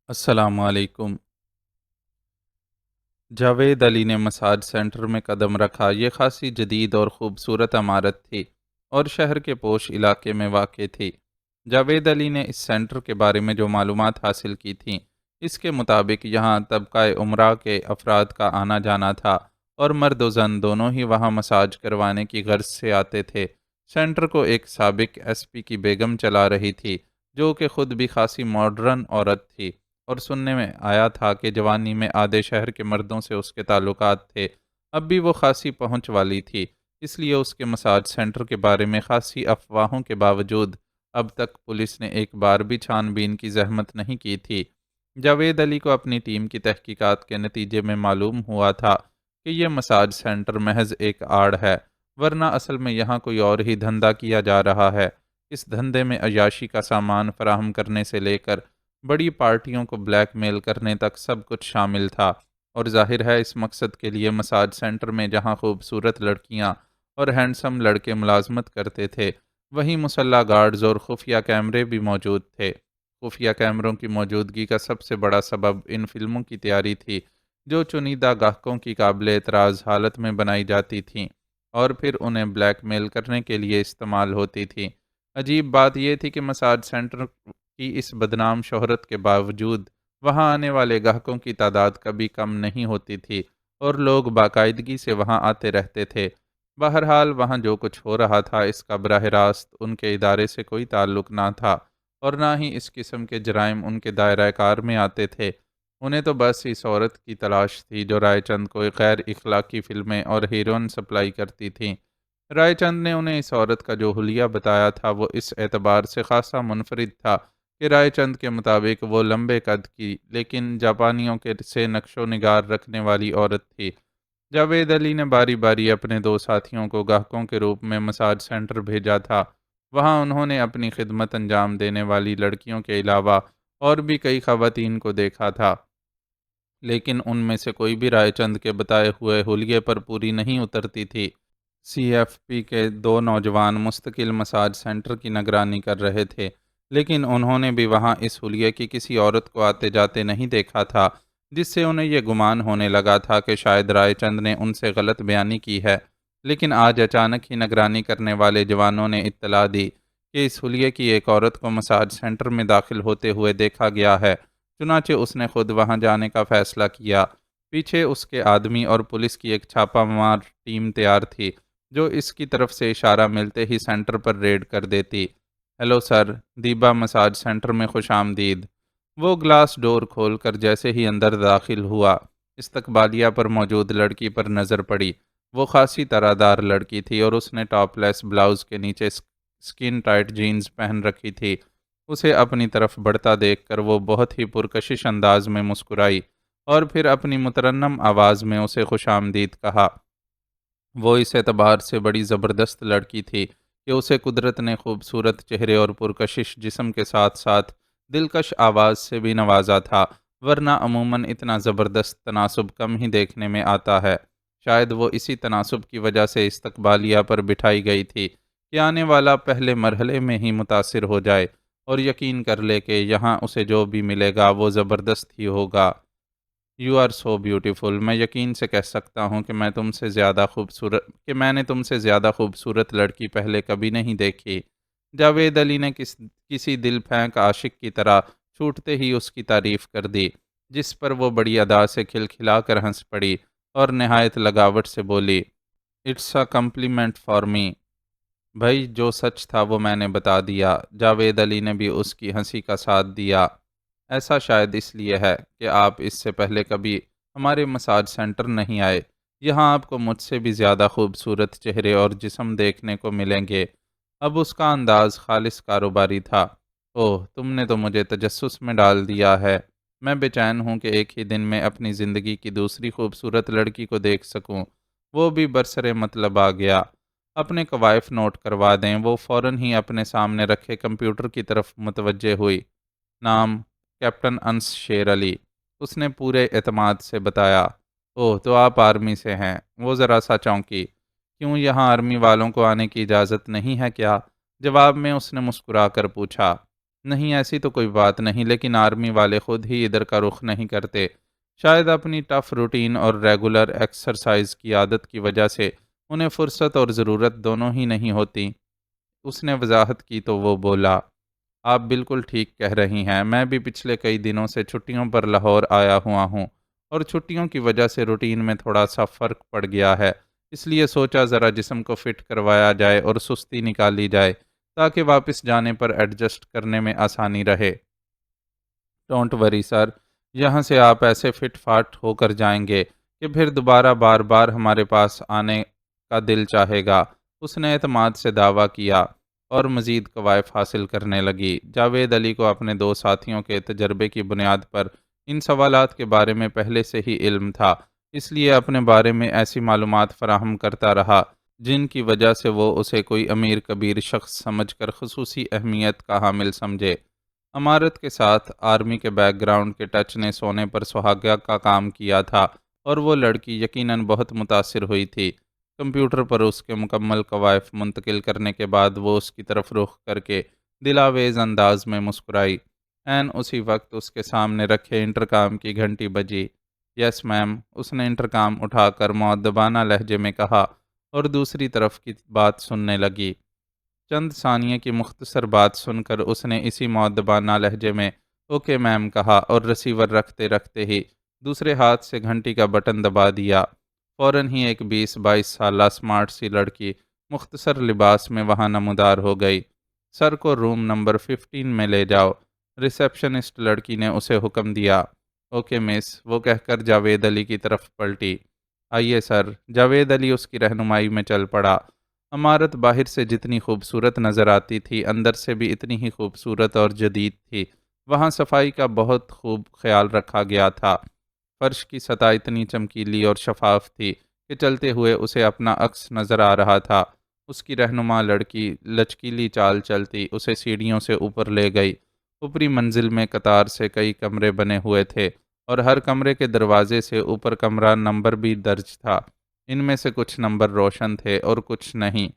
السلام علیکم۔ جاوید علی نے مساج سینٹر میں قدم رکھا۔ یہ خاصی جدید اور خوبصورت عمارت تھی اور شہر کے پوش علاقے میں واقع تھی۔ جاوید علی نے اس سینٹر کے بارے میں جو معلومات حاصل کی تھیں، اس کے مطابق یہاں طبقہ عمرہ کے افراد کا آنا جانا تھا اور مرد و زن دونوں ہی وہاں مساج کروانے کی غرض سے آتے تھے۔ سینٹر کو ایک سابق ایس پی کی بیگم چلا رہی تھی، جو کہ خود بھی خاصی ماڈرن عورت تھی، اور سننے میں آیا تھا کہ جوانی میں آدھے شہر کے مردوں سے اس کے تعلقات تھے۔ اب بھی وہ خاصی پہنچ والی تھی، اس لیے اس کے مساج سینٹر کے بارے میں خاصی افواہوں کے باوجود اب تک پولیس نے ایک بار بھی چھان بین کی زحمت نہیں کی تھی۔ جاوید علی کو اپنی ٹیم کی تحقیقات کے نتیجے میں معلوم ہوا تھا کہ یہ مساج سینٹر محض ایک آڑ ہے، ورنہ اصل میں یہاں کوئی اور ہی دھندا کیا جا رہا ہے۔ اس دھندے میں عیاشی کا سامان فراہم کرنے سے لے کر بڑی پارٹیوں کو بلیک میل کرنے تک سب کچھ شامل تھا، اور ظاہر ہے اس مقصد کے لیے مساج سینٹر میں جہاں خوبصورت لڑکیاں اور ہینڈسم لڑکے ملازمت کرتے تھے، وہیں مسلح گارڈز اور خفیہ کیمرے بھی موجود تھے۔ خفیہ کیمروں کی موجودگی کا سب سے بڑا سبب ان فلموں کی تیاری تھی جو چنیدہ گاہکوں کی قابل اعتراض حالت میں بنائی جاتی تھیں اور پھر انہیں بلیک میل کرنے کے لیے استعمال ہوتی تھیں۔ عجیب بات یہ تھی کہ مساج سینٹر کی اس بدنام شہرت کے باوجود وہاں آنے والے گاہکوں کی تعداد کبھی کم نہیں ہوتی تھی اور لوگ باقاعدگی سے وہاں آتے رہتے تھے۔ بہرحال وہاں جو کچھ ہو رہا تھا اس کا براہ راست ان کے ادارے سے کوئی تعلق نہ تھا، اور نہ ہی اس قسم کے جرائم ان کے دائرہ کار میں آتے تھے۔ انہیں تو بس اس عورت کی تلاش تھی جو رائے چند کو غیر اخلاقی فلمیں اور ہیروئن سپلائی کرتی تھیں۔ رائے چند نے انہیں اس عورت کا جو حلیہ بتایا تھا وہ اس اعتبار سے خاصا منفرد تھا کہ رائے چند کے مطابق وہ لمبے قد کی لیکن جاپانیوں کے سے نقش و نگار رکھنے والی عورت تھی۔ جاوید علی نے باری باری اپنے دو ساتھیوں کو گاہکوں کے روپ میں مساج سینٹر بھیجا تھا۔ وہاں انہوں نے اپنی خدمت انجام دینے والی لڑکیوں کے علاوہ اور بھی کئی خواتین کو دیکھا تھا، لیکن ان میں سے کوئی بھی رائے چند کے بتائے ہوئے حلیے پر پوری نہیں اترتی تھی۔ سی ایف پی کے دو نوجوان مستقل مساج سینٹر کی نگرانی کر رہے تھے، لیکن انہوں نے بھی وہاں اس حلیے کی کسی عورت کو آتے جاتے نہیں دیکھا تھا، جس سے انہیں یہ گمان ہونے لگا تھا کہ شاید رائے چند نے ان سے غلط بیانی کی ہے۔ لیکن آج اچانک ہی نگرانی کرنے والے جوانوں نے اطلاع دی کہ اس حلیے کی ایک عورت کو مساج سینٹر میں داخل ہوتے ہوئے دیکھا گیا ہے۔ چنانچہ اس نے خود وہاں جانے کا فیصلہ کیا۔ پیچھے اس کے آدمی اور پولیس کی ایک چھاپہ مار ٹیم تیار تھی جو اس کی طرف سے اشارہ ملتے ہی سینٹر پر ریڈ کر دیتی۔ ہیلو سر، دیبا مساج سینٹر میں خوش آمدید۔ وہ گلاس ڈور کھول کر جیسے ہی اندر داخل ہوا، استقبالیہ پر موجود لڑکی پر نظر پڑی۔ وہ خاصی طرح دار لڑکی تھی اور اس نے ٹاپ لیس بلاؤز کے نیچے سکن ٹائٹ جینز پہن رکھی تھی۔ اسے اپنی طرف بڑھتا دیکھ کر وہ بہت ہی پرکشش انداز میں مسکرائی اور پھر اپنی مترنم آواز میں اسے خوش آمدید کہا۔ وہ اس اعتبار سے بڑی زبردست لڑکی تھی کہ اسے قدرت نے خوبصورت چہرے اور پرکشش جسم کے ساتھ ساتھ دلکش آواز سے بھی نوازا تھا، ورنہ عموماً اتنا زبردست تناسب کم ہی دیکھنے میں آتا ہے۔ شاید وہ اسی تناسب کی وجہ سے استقبالیہ پر بٹھائی گئی تھی کہ آنے والا پہلے مرحلے میں ہی متاثر ہو جائے اور یقین کر لے کہ یہاں اسے جو بھی ملے گا وہ زبردست ہی ہوگا۔ You are so beautiful. میں یقین سے کہہ سکتا ہوں کہ میں نے تم سے زیادہ خوبصورت لڑکی پہلے کبھی نہیں دیکھی۔ جاوید علی نے کسی دل پھینک عاشق کی طرح چھوٹتے ہی اس کی تعریف کر دی، جس پر وہ بڑی ادا سے کھلکھلا کر ہنس پڑی اور نہایت لگاوٹ سے بولی، it's a compliment for me. بھائی جو سچ تھا وہ میں نے بتا دیا۔ جاوید علی نے بھی اس کی ہنسی کا ساتھ دیا۔ ایسا شاید اس لیے ہے کہ آپ اس سے پہلے کبھی ہمارے مساج سینٹر نہیں آئے۔ یہاں آپ کو مجھ سے بھی زیادہ خوبصورت چہرے اور جسم دیکھنے کو ملیں گے۔ اب اس کا انداز خالص کاروباری تھا۔ اوہ، تم نے تو مجھے تجسس میں ڈال دیا ہے۔ میں بے چین ہوں کہ ایک ہی دن میں اپنی زندگی کی دوسری خوبصورت لڑکی کو دیکھ سکوں۔ وہ بھی برسر مطلب آ گیا۔ اپنے قوائف نوٹ کروا دیں۔ وہ فوراً ہی اپنے سامنے رکھے کمپیوٹر کی طرف متوجہ ہوئی۔ نام کیپٹن انس شیر علی، اس نے پورے اعتماد سے بتایا۔ اوہ، تو آپ آرمی سے ہیں؟ وہ ذرا سا چونکی۔ کیوں، یہاں آرمی والوں کو آنے کی اجازت نہیں ہے کیا؟ جواب میں اس نے مسکرا کر پوچھا۔ نہیں ایسی تو کوئی بات نہیں، لیکن آرمی والے خود ہی ادھر کا رخ نہیں کرتے۔ شاید اپنی ٹف روٹین اور ریگولر ایکسرسائز کی عادت کی وجہ سے انہیں فرصت اور ضرورت دونوں ہی نہیں ہوتی۔ اس نے وضاحت کی تو وہ بولا، آپ بالکل ٹھیک کہہ رہی ہیں، میں بھی پچھلے کئی دنوں سے چھٹیوں پر لاہور آیا ہوا ہوں، اور چھٹیوں کی وجہ سے روٹین میں تھوڑا سا فرق پڑ گیا ہے۔ اس لیے سوچا ذرا جسم کو فٹ کروایا جائے اور سستی نکالی جائے تاکہ واپس جانے پر ایڈجسٹ کرنے میں آسانی رہے۔ ڈونٹ وری سر، یہاں سے آپ ایسے فٹ فاٹ ہو کر جائیں گے کہ پھر دوبارہ بار بار ہمارے پاس آنے کا دل چاہے گا۔ اس نے اعتماد سے دعویٰ کیا اور مزید قوائف حاصل کرنے لگی۔ جاوید علی کو اپنے دو ساتھیوں کے تجربے کی بنیاد پر ان سوالات کے بارے میں پہلے سے ہی علم تھا، اس لیے اپنے بارے میں ایسی معلومات فراہم کرتا رہا جن کی وجہ سے وہ اسے کوئی امیر کبیر شخص سمجھ کر خصوصی اہمیت کا حامل سمجھے۔ عمارت کے ساتھ آرمی کے بیک گراؤنڈ کے ٹچ نے سونے پر سہاگا کا کام کیا تھا، اور وہ لڑکی یقیناً بہت متاثر ہوئی تھی۔ کمپیوٹر پر اس کے مکمل قوائف منتقل کرنے کے بعد وہ اس کی طرف رخ کر کے دلاویز انداز میں مسکرائی۔ عین اسی وقت اس کے سامنے رکھے انٹرکام کی گھنٹی بجی۔ یس میم، اس نے انٹرکام اٹھا کر مؤدبانہ لہجے میں کہا اور دوسری طرف کی بات سننے لگی۔ چند ثانیے کی مختصر بات سن کر اس نے اسی مؤدبانہ لہجے میں اوکے میم کہا اور رسیور رکھتے رکھتے ہی دوسرے ہاتھ سے گھنٹی کا بٹن دبا دیا۔ فوراً ہی ایک 20-22 سالہ اسمارٹ سی لڑکی مختصر لباس میں وہاں نمودار ہو گئی۔ سر کو روم نمبر 15 میں لے جاؤ، ریسیپشنسٹ لڑکی نے اسے حکم دیا۔ اوکے مس، وہ کہہ کر جاوید علی کی طرف پلٹی۔ آئیے سر، جاوید علی اس کی رہنمائی میں چل پڑا۔ عمارت باہر سے جتنی خوبصورت نظر آتی تھی، اندر سے بھی اتنی ہی خوبصورت اور جدید تھی۔ وہاں صفائی کا بہت خوب خیال رکھا گیا تھا۔ فرش کی سطح اتنی چمکیلی اور شفاف تھی کہ چلتے ہوئے اسے اپنا عکس نظر آ رہا تھا۔ اس کی رہنما لڑکی لچکیلی چال چلتی اسے سیڑھیوں سے اوپر لے گئی۔ اوپری منزل میں قطار سے کئی کمرے بنے ہوئے تھے، اور ہر کمرے کے دروازے سے اوپر کمرہ نمبر بھی درج تھا۔ ان میں سے کچھ نمبر روشن تھے اور کچھ نہیں۔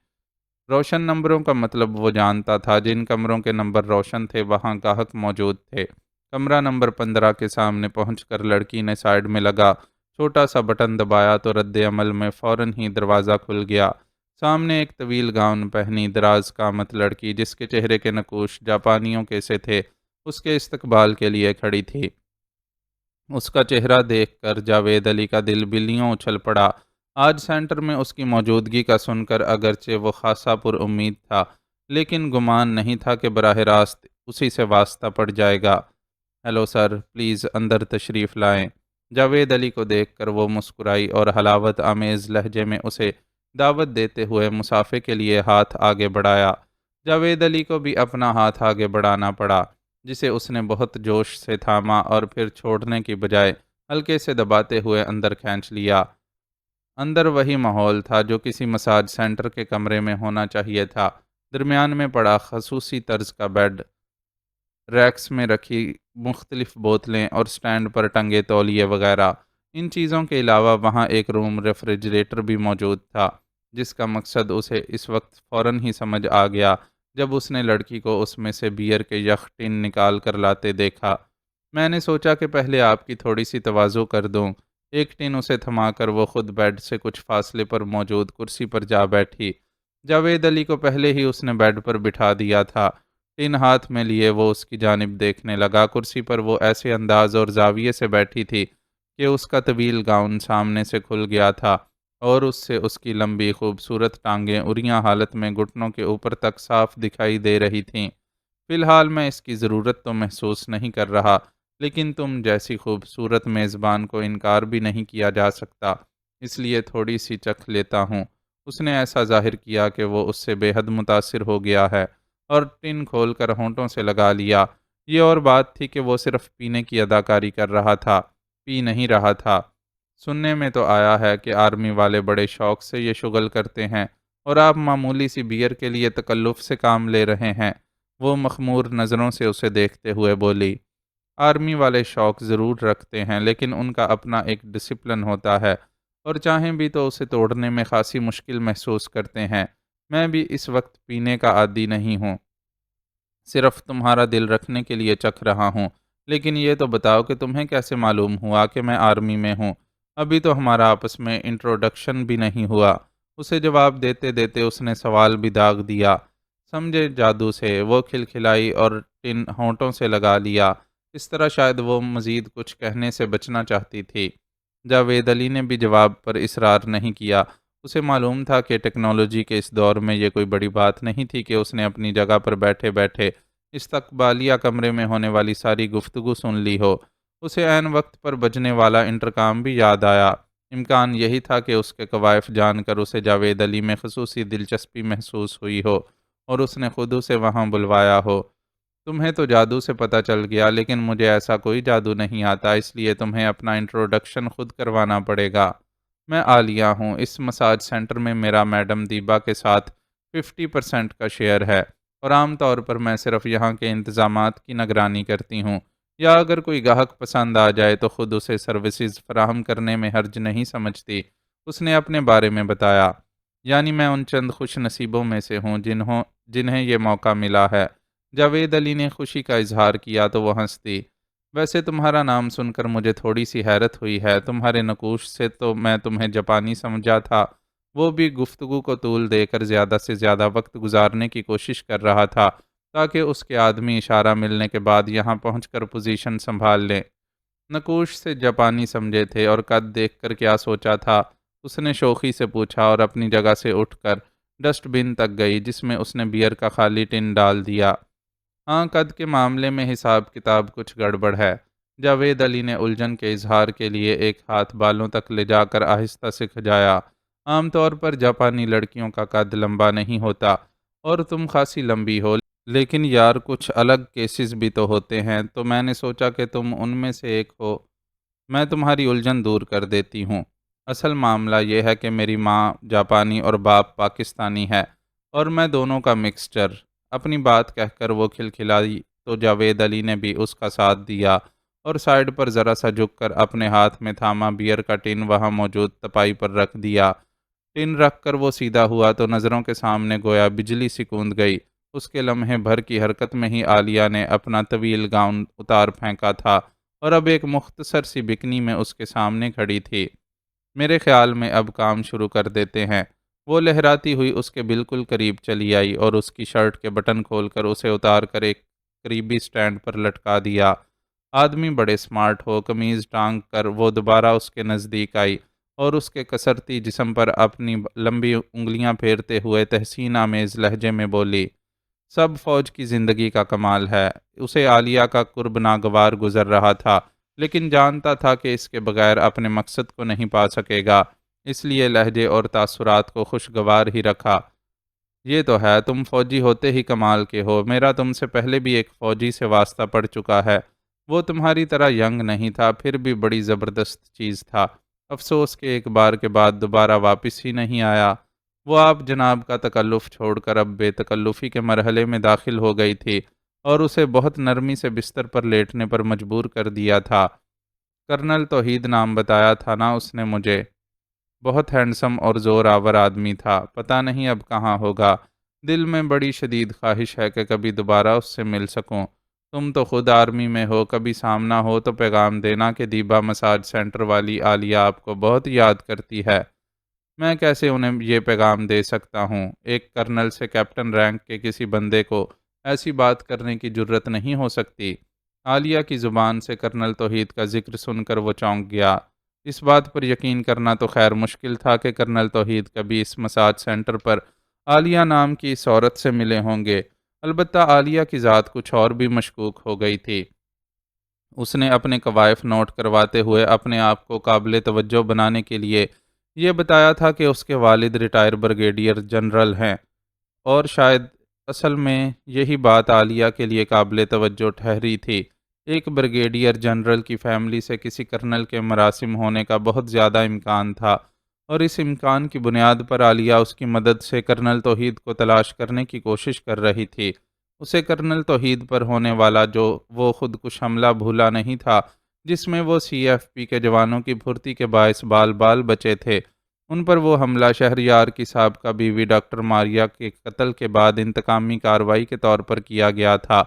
روشن نمبروں کا مطلب وہ جانتا تھا، جن کمروں کے نمبر روشن تھے وہاں گاہک موجود تھے۔ کمرہ نمبر 15 کے سامنے پہنچ کر لڑکی نے سائیڈ میں لگا چھوٹا سا بٹن دبایا تو رد عمل میں فوراً ہی دروازہ کھل گیا۔ سامنے ایک طویل گاؤن پہنی دراز قامت لڑکی، جس کے چہرے کے نقوش جاپانیوں کے سے تھے، اس کے استقبال کے لیے کھڑی تھی۔ اس کا چہرہ دیکھ کر جاوید علی کا دل بلیوں اچھل پڑا۔ آج سینٹر میں اس کی موجودگی کا سن کر اگرچہ وہ خاصا پر امید تھا، لیکن گمان نہیں تھا کہ براہ راست اسی سے واسطہ پڑ جائے گا۔ ہیلو سر، پلیز اندر تشریف لائیں۔ جاوید علی کو دیکھ کر وہ مسکرائی اور حلاوت آمیز لہجے میں اسے دعوت دیتے ہوئے مسافے کے لیے ہاتھ آگے بڑھایا۔ جاوید علی کو بھی اپنا ہاتھ آگے بڑھانا پڑا، جسے اس نے بہت جوش سے تھاما اور پھر چھوڑنے کی بجائے ہلکے سے دباتے ہوئے اندر کھینچ لیا۔ اندر وہی ماحول تھا جو کسی مساج سینٹر کے کمرے میں ہونا چاہیے تھا۔ درمیان میں پڑا خصوصی طرز کا بیڈ، ریکس میں رکھی مختلف بوتلیں اور سٹینڈ پر ٹنگے تولیے وغیرہ۔ ان چیزوں کے علاوہ وہاں ایک روم ریفریجریٹر بھی موجود تھا، جس کا مقصد اسے اس وقت فوراً ہی سمجھ آ گیا جب اس نے لڑکی کو اس میں سے بیئر کے یخ ٹن نکال کر لاتے دیکھا۔ میں نے سوچا کہ پہلے آپ کی تھوڑی سی تواضع کر دوں۔ ایک ٹن اسے تھما کر وہ خود بیڈ سے کچھ فاصلے پر موجود کرسی پر جا بیٹھی۔ جاوید علی کو پہلے ہی اس نے بیڈ پر بٹھا دیا تھا۔ ٹن ہاتھ میں لیے وہ اس کی جانب دیکھنے لگا۔ کرسی پر وہ ایسے انداز اور زاویے سے بیٹھی تھی کہ اس کا طویل گاؤن سامنے سے کھل گیا تھا، اور اس سے اس کی لمبی خوبصورت ٹانگیں عریاں حالت میں گھٹنوں کے اوپر تک صاف دکھائی دے رہی تھیں۔ فی الحال میں اس کی ضرورت تو محسوس نہیں کر رہا، لیکن تم جیسی خوبصورت میزبان کو انکار بھی نہیں کیا جا سکتا، اس لیے تھوڑی سی چکھ لیتا ہوں۔ اس نے ایسا ظاہر کیا کہ وہ اس سے بے حد متاثر ہو گیا ہے، اور ٹن کھول کر ہونٹوں سے لگا لیا۔ یہ اور بات تھی کہ وہ صرف پینے کی اداکاری کر رہا تھا، پی نہیں رہا تھا۔ سننے میں تو آیا ہے کہ آرمی والے بڑے شوق سے یہ شغل کرتے ہیں، اور آپ معمولی سی بیئر کے لیے تکلف سے کام لے رہے ہیں۔ وہ مخمور نظروں سے اسے دیکھتے ہوئے بولی، آرمی والے شوق ضرور رکھتے ہیں، لیکن ان کا اپنا ایک ڈسپلن ہوتا ہے، اور چاہیں بھی تو اسے توڑنے میں خاصی مشکل محسوس کرتے ہیں۔ میں بھی اس وقت پینے کا عادی نہیں ہوں۔ صرف تمہارا دل رکھنے کے لیے چکھ رہا ہوں، لیکن یہ تو بتاؤ کہ تمہیں کیسے معلوم ہوا کہ میں آرمی میں ہوں؟ ابھی تو ہمارا آپس میں انٹروڈکشن بھی نہیں ہوا۔ اسے جواب دیتے دیتے اس نے سوال بھی داغ دیا۔ سمجھے جادو سے وہ کھلکھلائی اور ٹن ہونٹوں سے لگا لیا۔ اس طرح شاید وہ مزید کچھ کہنے سے بچنا چاہتی تھی۔ جاوید علی نے بھی جواب پر اصرار نہیں کیا۔ اسے معلوم تھا کہ ٹیکنالوجی کے اس دور میں یہ کوئی بڑی بات نہیں تھی کہ اس نے اپنی جگہ پر بیٹھے بیٹھے استقبالیہ کمرے میں ہونے والی ساری گفتگو سن لی ہو۔ اسے عین وقت پر بجنے والا انٹرکام بھی یاد آیا۔ امکان یہی تھا کہ اس کے کوائف جان کر اسے جاوید علی میں خصوصی دلچسپی محسوس ہوئی ہو اور اس نے خود اسے وہاں بلوایا ہو۔ تمہیں تو جادو سے پتہ چل گیا، لیکن مجھے ایسا کوئی جادو نہیں آتا، اس لیے تمہیں اپنا انٹروڈکشن خود کروانا پڑے گا۔ میں عالیہ ہوں۔ اس مساج سینٹر میں میرا میڈم دیبا کے ساتھ 50% کا شیئر ہے، اور عام طور پر میں صرف یہاں کے انتظامات کی نگرانی کرتی ہوں، یا اگر کوئی گاہک پسند آ جائے تو خود اسے سروسز فراہم کرنے میں حرج نہیں سمجھتی۔ اس نے اپنے بارے میں بتایا۔ یعنی میں ان چند خوش نصیبوں میں سے ہوں جنہیں یہ موقع ملا ہے۔ جاوید علی نے خوشی کا اظہار کیا تو وہ ہنس دی۔ ویسے تمہارا نام سن کر مجھے تھوڑی سی حیرت ہوئی ہے۔ تمہارے نقوش سے تو میں تمہیں جاپانی سمجھا تھا۔ وہ بھی گفتگو کو طول دے کر زیادہ سے زیادہ وقت گزارنے کی کوشش کر رہا تھا تاکہ اس کے آدمی اشارہ ملنے کے بعد یہاں پہنچ کر پوزیشن سنبھال لیں۔ نقوش سے جاپانی سمجھے تھے اور قد دیکھ کر کیا سوچا تھا؟ اس نے شوخی سے پوچھا اور اپنی جگہ سے اٹھ کر ڈسٹ بن تک گئی جس میں اس نے بیئر کا خالی ٹن ڈال دیا۔ ہاں، قد کے معاملے میں حساب کتاب کچھ گڑبڑ ہے۔ جاوید علی نے الجھن کے اظہار کے لیے ایک ہاتھ بالوں تک لے جا کر آہستہ سے کھجایا۔ عام طور پر جاپانی لڑکیوں کا قد لمبا نہیں ہوتا اور تم خاصی لمبی ہو، لیکن یار کچھ الگ کیسز بھی تو ہوتے ہیں، تو میں نے سوچا کہ تم ان میں سے ایک ہو۔ میں تمہاری الجھن دور کر دیتی ہوں۔ اصل معاملہ یہ ہے کہ میری ماں جاپانی اور باپ پاکستانی ہے، اور میں دونوں کا مکسچر۔ اپنی بات کہہ کر وہ کھلکھلائی تو جاوید علی نے بھی اس کا ساتھ دیا اور سائیڈ پر ذرا سا جھک کر اپنے ہاتھ میں تھاما بیئر کا ٹن وہاں موجود تپائی پر رکھ دیا۔ ٹن رکھ کر وہ سیدھا ہوا تو نظروں کے سامنے گویا بجلی سی کوند گئی۔ اس کے لمحے بھر کی حرکت میں ہی عالیہ نے اپنا طویل گاؤن اتار پھینکا تھا اور اب ایک مختصر سی بکنی میں اس کے سامنے کھڑی تھی۔ میرے خیال میں اب کام شروع کر دیتے ہیں۔ وہ لہراتی ہوئی اس کے بالکل قریب چلی آئی اور اس کی شرٹ کے بٹن کھول کر اسے اتار کر ایک قریبی سٹینڈ پر لٹکا دیا۔ آدمی بڑے سمارٹ ہو۔ قمیض ٹانگ کر وہ دوبارہ اس کے نزدیک آئی اور اس کے کسرتی جسم پر اپنی لمبی انگلیاں پھیرتے ہوئے تحسین آمیز لہجے میں بولی، سب فوج کی زندگی کا کمال ہے۔ اسے عالیہ کا قرب ناگوار گزر رہا تھا، لیکن جانتا تھا کہ اس کے بغیر اپنے مقصد کو نہیں پا سکے گا، اس لیے لہجے اور تاثرات کو خوشگوار ہی رکھا۔ یہ تو ہے، تم فوجی ہوتے ہی کمال کے ہو۔ میرا تم سے پہلے بھی ایک فوجی سے واسطہ پڑ چکا ہے۔ وہ تمہاری طرح ینگ نہیں تھا، پھر بھی بڑی زبردست چیز تھا۔ افسوس کہ ایک بار کے بعد دوبارہ واپس ہی نہیں آیا۔ وہ آپ جناب کا تکلف چھوڑ کر اب بے تکلفی کے مرحلے میں داخل ہو گئی تھی اور اسے بہت نرمی سے بستر پر لیٹنے پر مجبور کر دیا تھا۔ کرنل توحید نام بتایا تھا نا اس نے مجھے؟ بہت ہینڈسم اور زور آور آدمی تھا، پتہ نہیں اب کہاں ہوگا۔ دل میں بڑی شدید خواہش ہے کہ کبھی دوبارہ اس سے مل سکوں۔ تم تو خود آرمی میں ہو، کبھی سامنا ہو تو پیغام دینا کہ دیبا مساج سینٹر والی عالیہ آپ کو بہت یاد کرتی ہے۔ میں کیسے انہیں یہ پیغام دے سکتا ہوں؟ ایک کرنل سے کیپٹن رینک کے کسی بندے کو ایسی بات کرنے کی جرت نہیں ہو سکتی۔ عالیہ کی زبان سے کرنل توحید کا ذکر سن کر وہ چونک گیا۔ اس بات پر یقین کرنا تو خیر مشکل تھا کہ کرنل توحید کبھی اس مساج سینٹر پر عالیہ نام کی اس عورت سے ملے ہوں گے۔ البتہ عالیہ کی ذات کچھ اور بھی مشکوک ہو گئی تھی۔ اس نے اپنے کوائف نوٹ کرواتے ہوئے اپنے آپ کو قابل توجہ بنانے کے لیے یہ بتایا تھا کہ اس کے والد ریٹائر بریگیڈیئر جنرل ہیں، اور شاید اصل میں یہی بات عالیہ کے لیے قابل توجہ ٹھہری تھی۔ ایک بریگیڈیئر جنرل کی فیملی سے کسی کرنل کے مراسم ہونے کا بہت زیادہ امکان تھا، اور اس امکان کی بنیاد پر عالیہ اس کی مدد سے کرنل توحید کو تلاش کرنے کی کوشش کر رہی تھی۔ اسے کرنل توحید پر ہونے والا جو وہ خودکش حملہ بھولا نہیں تھا، جس میں وہ CFP کے جوانوں کی پھرتی کے باعث بال بال بچے تھے۔ ان پر وہ حملہ شہریار کی سابقہ بیوی ڈاکٹر ماریا کے قتل کے بعد انتقامی کارروائی کے طور پر کیا گیا تھا،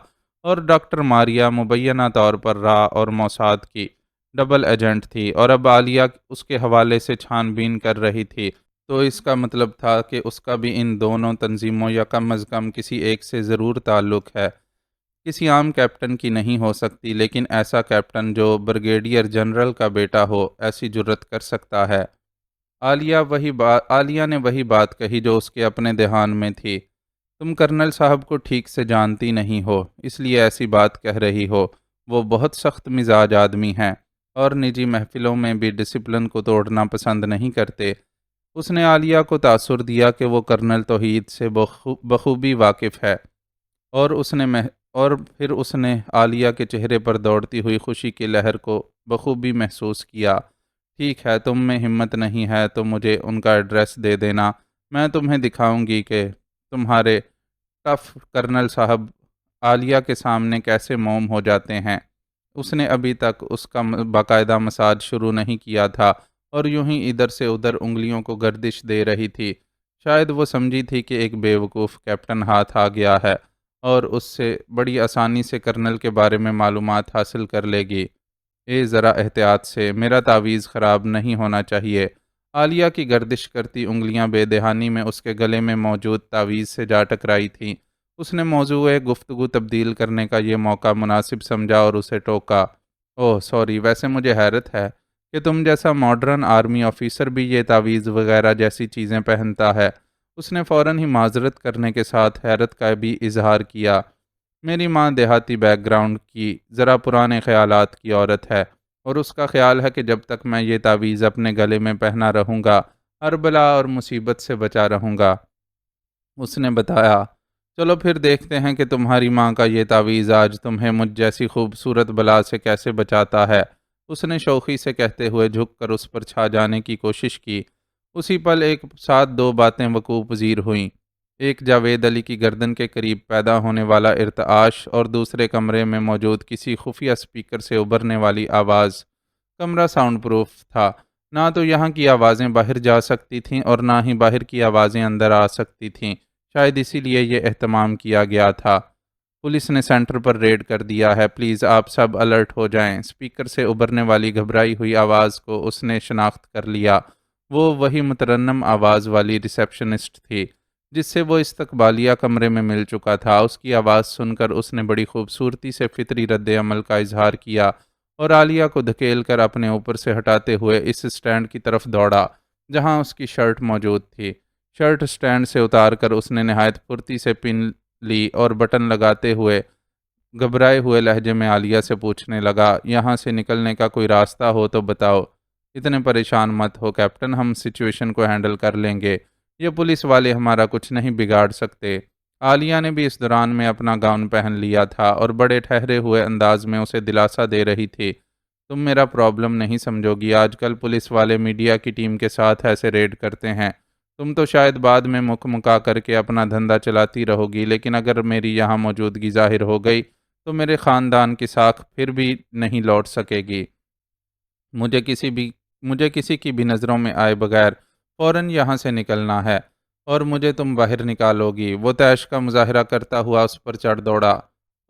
اور ڈاکٹر ماریا مبینہ طور پر را اور موساد کی ڈبل ایجنٹ تھی، اور اب عالیہ اس کے حوالے سے چھان بین کر رہی تھی۔ تو اس کا مطلب تھا کہ اس کا بھی ان دونوں تنظیموں یا کم از کم کسی ایک سے ضرور تعلق ہے۔ کسی عام کیپٹن کی نہیں ہو سکتی، لیکن ایسا کیپٹن جو بریگیڈیئر جنرل کا بیٹا ہو ایسی جرت کر سکتا ہے۔ عالیہ نے وہی بات کہی جو اس کے اپنے دھیان میں تھی۔ تم کرنل صاحب کو ٹھیک سے جانتی نہیں ہو، اس لیے ایسی بات کہہ رہی ہو۔ وہ بہت سخت مزاج آدمی ہیں اور نجی محفلوں میں بھی ڈسپلن کو توڑنا پسند نہیں کرتے۔ اس نے عالیہ کو تاثر دیا کہ وہ کرنل توحید سے بخوبی واقف ہے، اور پھر اس نے عالیہ کے چہرے پر دوڑتی ہوئی خوشی کی لہر کو بخوبی محسوس کیا۔ ٹھیک ہے، تم میں ہمت نہیں ہے تو مجھے ان کا ایڈریس دے دینا، میں تمہیں دکھاؤں گی کہ تمہارے ٹف کرنل صاحب عالیہ کے سامنے کیسے موم ہو جاتے ہیں۔ اس نے ابھی تک اس کا باقاعدہ مساج شروع نہیں کیا تھا اور یوں ہی ادھر سے ادھر انگلیوں کو گردش دے رہی تھی۔ شاید وہ سمجھی تھی کہ ایک بیوقوف کیپٹن ہاتھ آ گیا ہے اور اس سے بڑی آسانی سے کرنل کے بارے میں معلومات حاصل کر لے گی۔ ذرا احتیاط سے، میرا تعویذ خراب نہیں ہونا چاہیے۔ عالیہ کی گردش کرتی انگلیاں بے دہانی میں اس کے گلے میں موجود تعویذ سے جا ٹکرائی تھیں۔ اس نے موضوع گفتگو تبدیل کرنے کا یہ موقع مناسب سمجھا اور اسے ٹوکا۔ اوہ سوری، ویسے مجھے حیرت ہے کہ تم جیسا ماڈرن آرمی آفیسر بھی یہ تعویذ وغیرہ جیسی چیزیں پہنتا ہے۔ اس نے فوراً ہی معذرت کرنے کے ساتھ حیرت کا بھی اظہار کیا۔ میری ماں دیہاتی بیک گراؤنڈ کی ذرا پرانے خیالات کی عورت ہے، اور اس کا خیال ہے کہ جب تک میں یہ تعویذ اپنے گلے میں پہنا رہوں گا ہر بلا اور مصیبت سے بچا رہوں گا۔ اس نے بتایا، چلو پھر دیکھتے ہیں کہ تمہاری ماں کا یہ تعویذ آج تمہیں مجھ جیسی خوبصورت بلا سے کیسے بچاتا ہے۔ اس نے شوخی سے کہتے ہوئے جھک کر اس پر چھا جانے کی کوشش کی۔ اسی پل ایک ساتھ دو باتیں وقوع پذیر ہوئیں، ایک جاوید علی کی گردن کے قریب پیدا ہونے والا ارتعاش اور دوسرے کمرے میں موجود کسی خفیہ سپیکر سے ابھرنے والی آواز۔ کمرہ ساؤنڈ پروف تھا، نہ تو یہاں کی آوازیں باہر جا سکتی تھیں اور نہ ہی باہر کی آوازیں اندر آ سکتی تھیں، شاید اسی لیے یہ اہتمام کیا گیا تھا۔ پولیس نے سینٹر پر ریڈ کر دیا ہے، پلیز آپ سب الرٹ ہو جائیں۔ سپیکر سے ابھرنے والی گھبرائی ہوئی آواز کو اس نے شناخت کر لیا۔ وہ وہی مترنم آواز والی ریسیپشنسٹ تھی جس سے وہ استقبالیہ کمرے میں مل چکا تھا۔ اس کی آواز سن کر اس نے بڑی خوبصورتی سے فطری رد عمل کا اظہار کیا اور عالیہ کو دھکیل کر اپنے اوپر سے ہٹاتے ہوئے اس سٹینڈ کی طرف دوڑا جہاں اس کی شرٹ موجود تھی۔ شرٹ سٹینڈ سے اتار کر اس نے نہایت پھرتی سے پن لی اور بٹن لگاتے ہوئے گھبرائے ہوئے لہجے میں عالیہ سے پوچھنے لگا، یہاں سے نکلنے کا کوئی راستہ ہو تو بتاؤ۔ اتنے پریشان مت ہو کیپٹن، ہم سچویشن کو ہینڈل کر لیں گے، یہ پولیس والے ہمارا کچھ نہیں بگاڑ سکتے۔ عالیہ نے بھی اس دوران میں اپنا گاؤن پہن لیا تھا اور بڑے ٹھہرے ہوئے انداز میں اسے دلاسا دے رہی تھی۔ تم میرا پرابلم نہیں سمجھو گی، آج کل پولیس والے میڈیا کی ٹیم کے ساتھ ایسے ریڈ کرتے ہیں۔ تم تو شاید بعد میں مکا کر کے اپنا دھندا چلاتی رہو گی، لیکن اگر میری یہاں موجودگی ظاہر ہو گئی تو میرے خاندان کی ساکھ پھر بھی نہیں لوٹ سکے گی۔ مجھے کسی کی بھی نظروں میں آئے بغیر فوراً یہاں سے نکلنا ہے اور مجھے تم باہر نکالو گی۔ وہ طیش کا مظاہرہ کرتا ہوا اس پر چڑھ دوڑا۔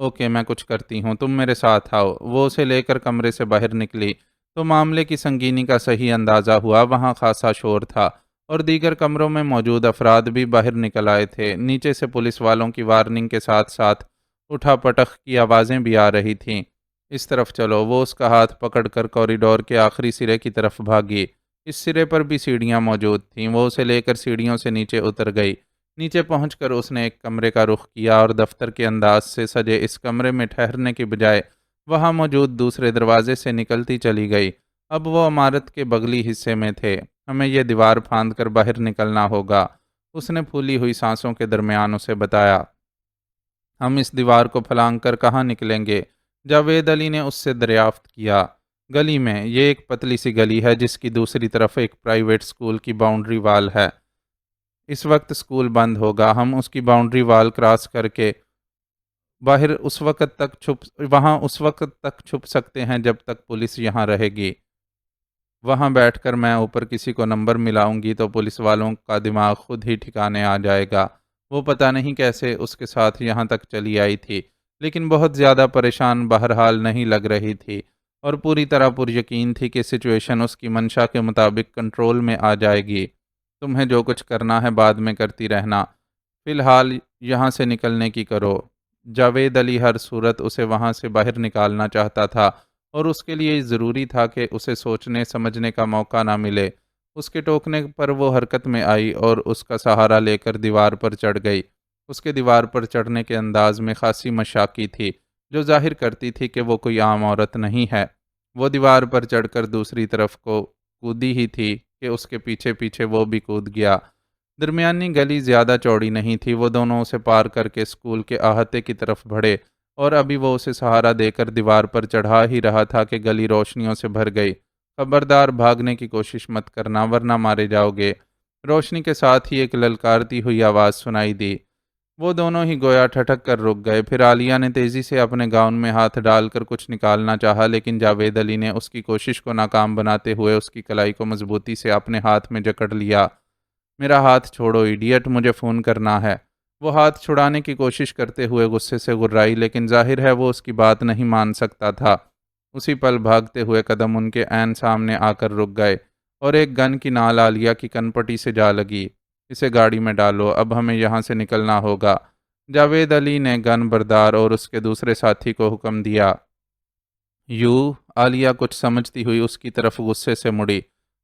اوکے، میں کچھ کرتی ہوں، تم میرے ساتھ آؤ۔ وہ اسے لے کر کمرے سے باہر نکلی تو معاملے کی سنگینی کا صحیح اندازہ ہوا۔ وہاں خاصا شور تھا اور دیگر کمروں میں موجود افراد بھی باہر نکل آئے تھے۔ نیچے سے پولیس والوں کی وارننگ کے ساتھ ساتھ اٹھا پٹخ کی آوازیں بھی آ رہی تھیں۔ اس طرف چلو، وہ اس کا ہاتھ پکڑ کر کوریڈور کے آخری سرے کی طرف بھاگی۔ اس سرے پر بھی سیڑھیاں موجود تھیں، وہ اسے لے کر سیڑھیوں سے نیچے اتر گئی۔ نیچے پہنچ کر اس نے ایک کمرے کا رخ کیا اور دفتر کے انداز سے سجے اس کمرے میں ٹھہرنے کی بجائے وہاں موجود دوسرے دروازے سے نکلتی چلی گئی۔ اب وہ عمارت کے بغلی حصے میں تھے، ہمیں یہ دیوار پھاند کر باہر نکلنا ہوگا، اس نے پھولی ہوئی سانسوں کے درمیان اسے بتایا۔ ہم اس دیوار کو پھلانگ کر کہاں نکلیں گے؟ جاوید علی نے اس سے دریافت کیا۔ گلی میں، یہ ایک پتلی سی گلی ہے جس کی دوسری طرف ایک پرائیویٹ سکول کی باؤنڈری وال ہے۔ اس وقت سکول بند ہوگا، ہم اس کی باؤنڈری وال کراس کر کے باہر وہاں اس وقت تک چھپ سکتے ہیں جب تک پولیس یہاں رہے گی۔ وہاں بیٹھ کر میں اوپر کسی کو نمبر ملاؤں گی تو پولیس والوں کا دماغ خود ہی ٹھکانے آ جائے گا۔ وہ پتہ نہیں کیسے اس کے ساتھ یہاں تک چلی آئی تھی، لیکن بہت زیادہ پریشان بہرحال نہیں لگ رہی تھی، اور پوری طرح پر یقین تھی کہ سچویشن اس کی منشا کے مطابق کنٹرول میں آ جائے گی۔ تمہیں جو کچھ کرنا ہے بعد میں کرتی رہنا، فی الحال یہاں سے نکلنے کی کرو۔ جاوید علی ہر صورت اسے وہاں سے باہر نکالنا چاہتا تھا، اور اس کے لیے ضروری تھا کہ اسے سوچنے سمجھنے کا موقع نہ ملے۔ اس کے ٹوکنے پر وہ حرکت میں آئی اور اس کا سہارا لے کر دیوار پر چڑھ گئی۔ اس کے دیوار پر چڑھنے کے انداز میں خاصی مشاقی تھی، جو ظاہر کرتی تھی کہ وہ کوئی عام عورت نہیں ہے۔ وہ دیوار پر چڑھ کر دوسری طرف کو کودی ہی تھی کہ اس کے پیچھے پیچھے وہ بھی کود گیا۔ درمیانی گلی زیادہ چوڑی نہیں تھی، وہ دونوں اسے پار کر کے اسکول کے احاطے کی طرف بڑھے، اور ابھی وہ اسے سہارا دے کر دیوار پر چڑھا ہی رہا تھا کہ گلی روشنیوں سے بھر گئی۔ خبردار بھاگنے کی کوشش مت کرنا ورنہ مارے جاؤ گے، روشنی کے ساتھ ہی ایک للکارتی ہوئی آواز سنائی دی۔ وہ دونوں ہی گویا ٹھٹک کر رک گئے۔ پھر عالیہ نے تیزی سے اپنے گاؤن میں ہاتھ ڈال کر کچھ نکالنا چاہا، لیکن جاوید علی نے اس کی کوشش کو ناکام بناتے ہوئے اس کی کلائی کو مضبوطی سے اپنے ہاتھ میں جکڑ لیا۔ میرا ہاتھ چھوڑو ایڈیٹ، مجھے فون کرنا ہے۔ وہ ہاتھ چھڑانے کی کوشش کرتے ہوئے غصے سے گرائی، لیکن ظاہر ہے وہ اس کی بات نہیں مان سکتا تھا۔ اسی پل بھاگتے ہوئے قدم ان کے عین سامنے آ کر رک گئے، اور ایک گن کی نال عالیہ کی کن پٹی سے جا لگی۔ اسے گاڑی میں ڈالو، اب ہمیں یہاں سے نکلنا ہوگا۔ جاوید علی نے گن بردار اور اس کے دوسرے ساتھی کو حکم دیا۔ عالیہ کچھ سمجھتی ہوئی اس کی طرف غصے سے مڑی۔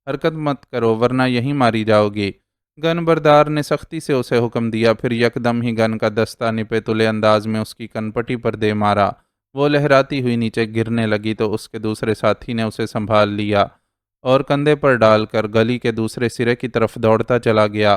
حرکت مت کرو ورنہ یہیں ماری جاؤ گی۔ گن بردار نے سختی سے اسے حکم دیا، پھر یکدم ہی گن کا دستہ نپے تلے انداز میں اس کی کن پٹی پر دے مارا۔ وہ لہراتی ہوئی نیچے گرنے لگی تو اس کے دوسرے ساتھی نے اسے سنبھال لیا اور کندھے پر ڈال کر گلی کے دوسرے سرے کی طرف دوڑتا چلا گیا۔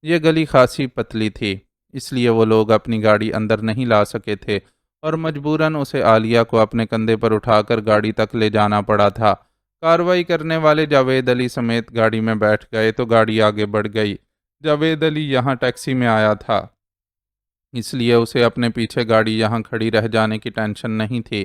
یہ گلی خاصی پتلی تھی، اس لیے وہ لوگ اپنی گاڑی اندر نہیں لا سکے تھے، اور مجبوراً اسے عالیہ کو اپنے کندھے پر اٹھا کر گاڑی تک لے جانا پڑا تھا۔ کارروائی کرنے والے جاوید علی سمیت گاڑی میں بیٹھ گئے تو گاڑی آگے بڑھ گئی۔ جاوید علی یہاں ٹیکسی میں آیا تھا، اس لیے اسے اپنے پیچھے گاڑی یہاں کھڑی رہ جانے کی ٹینشن نہیں تھی۔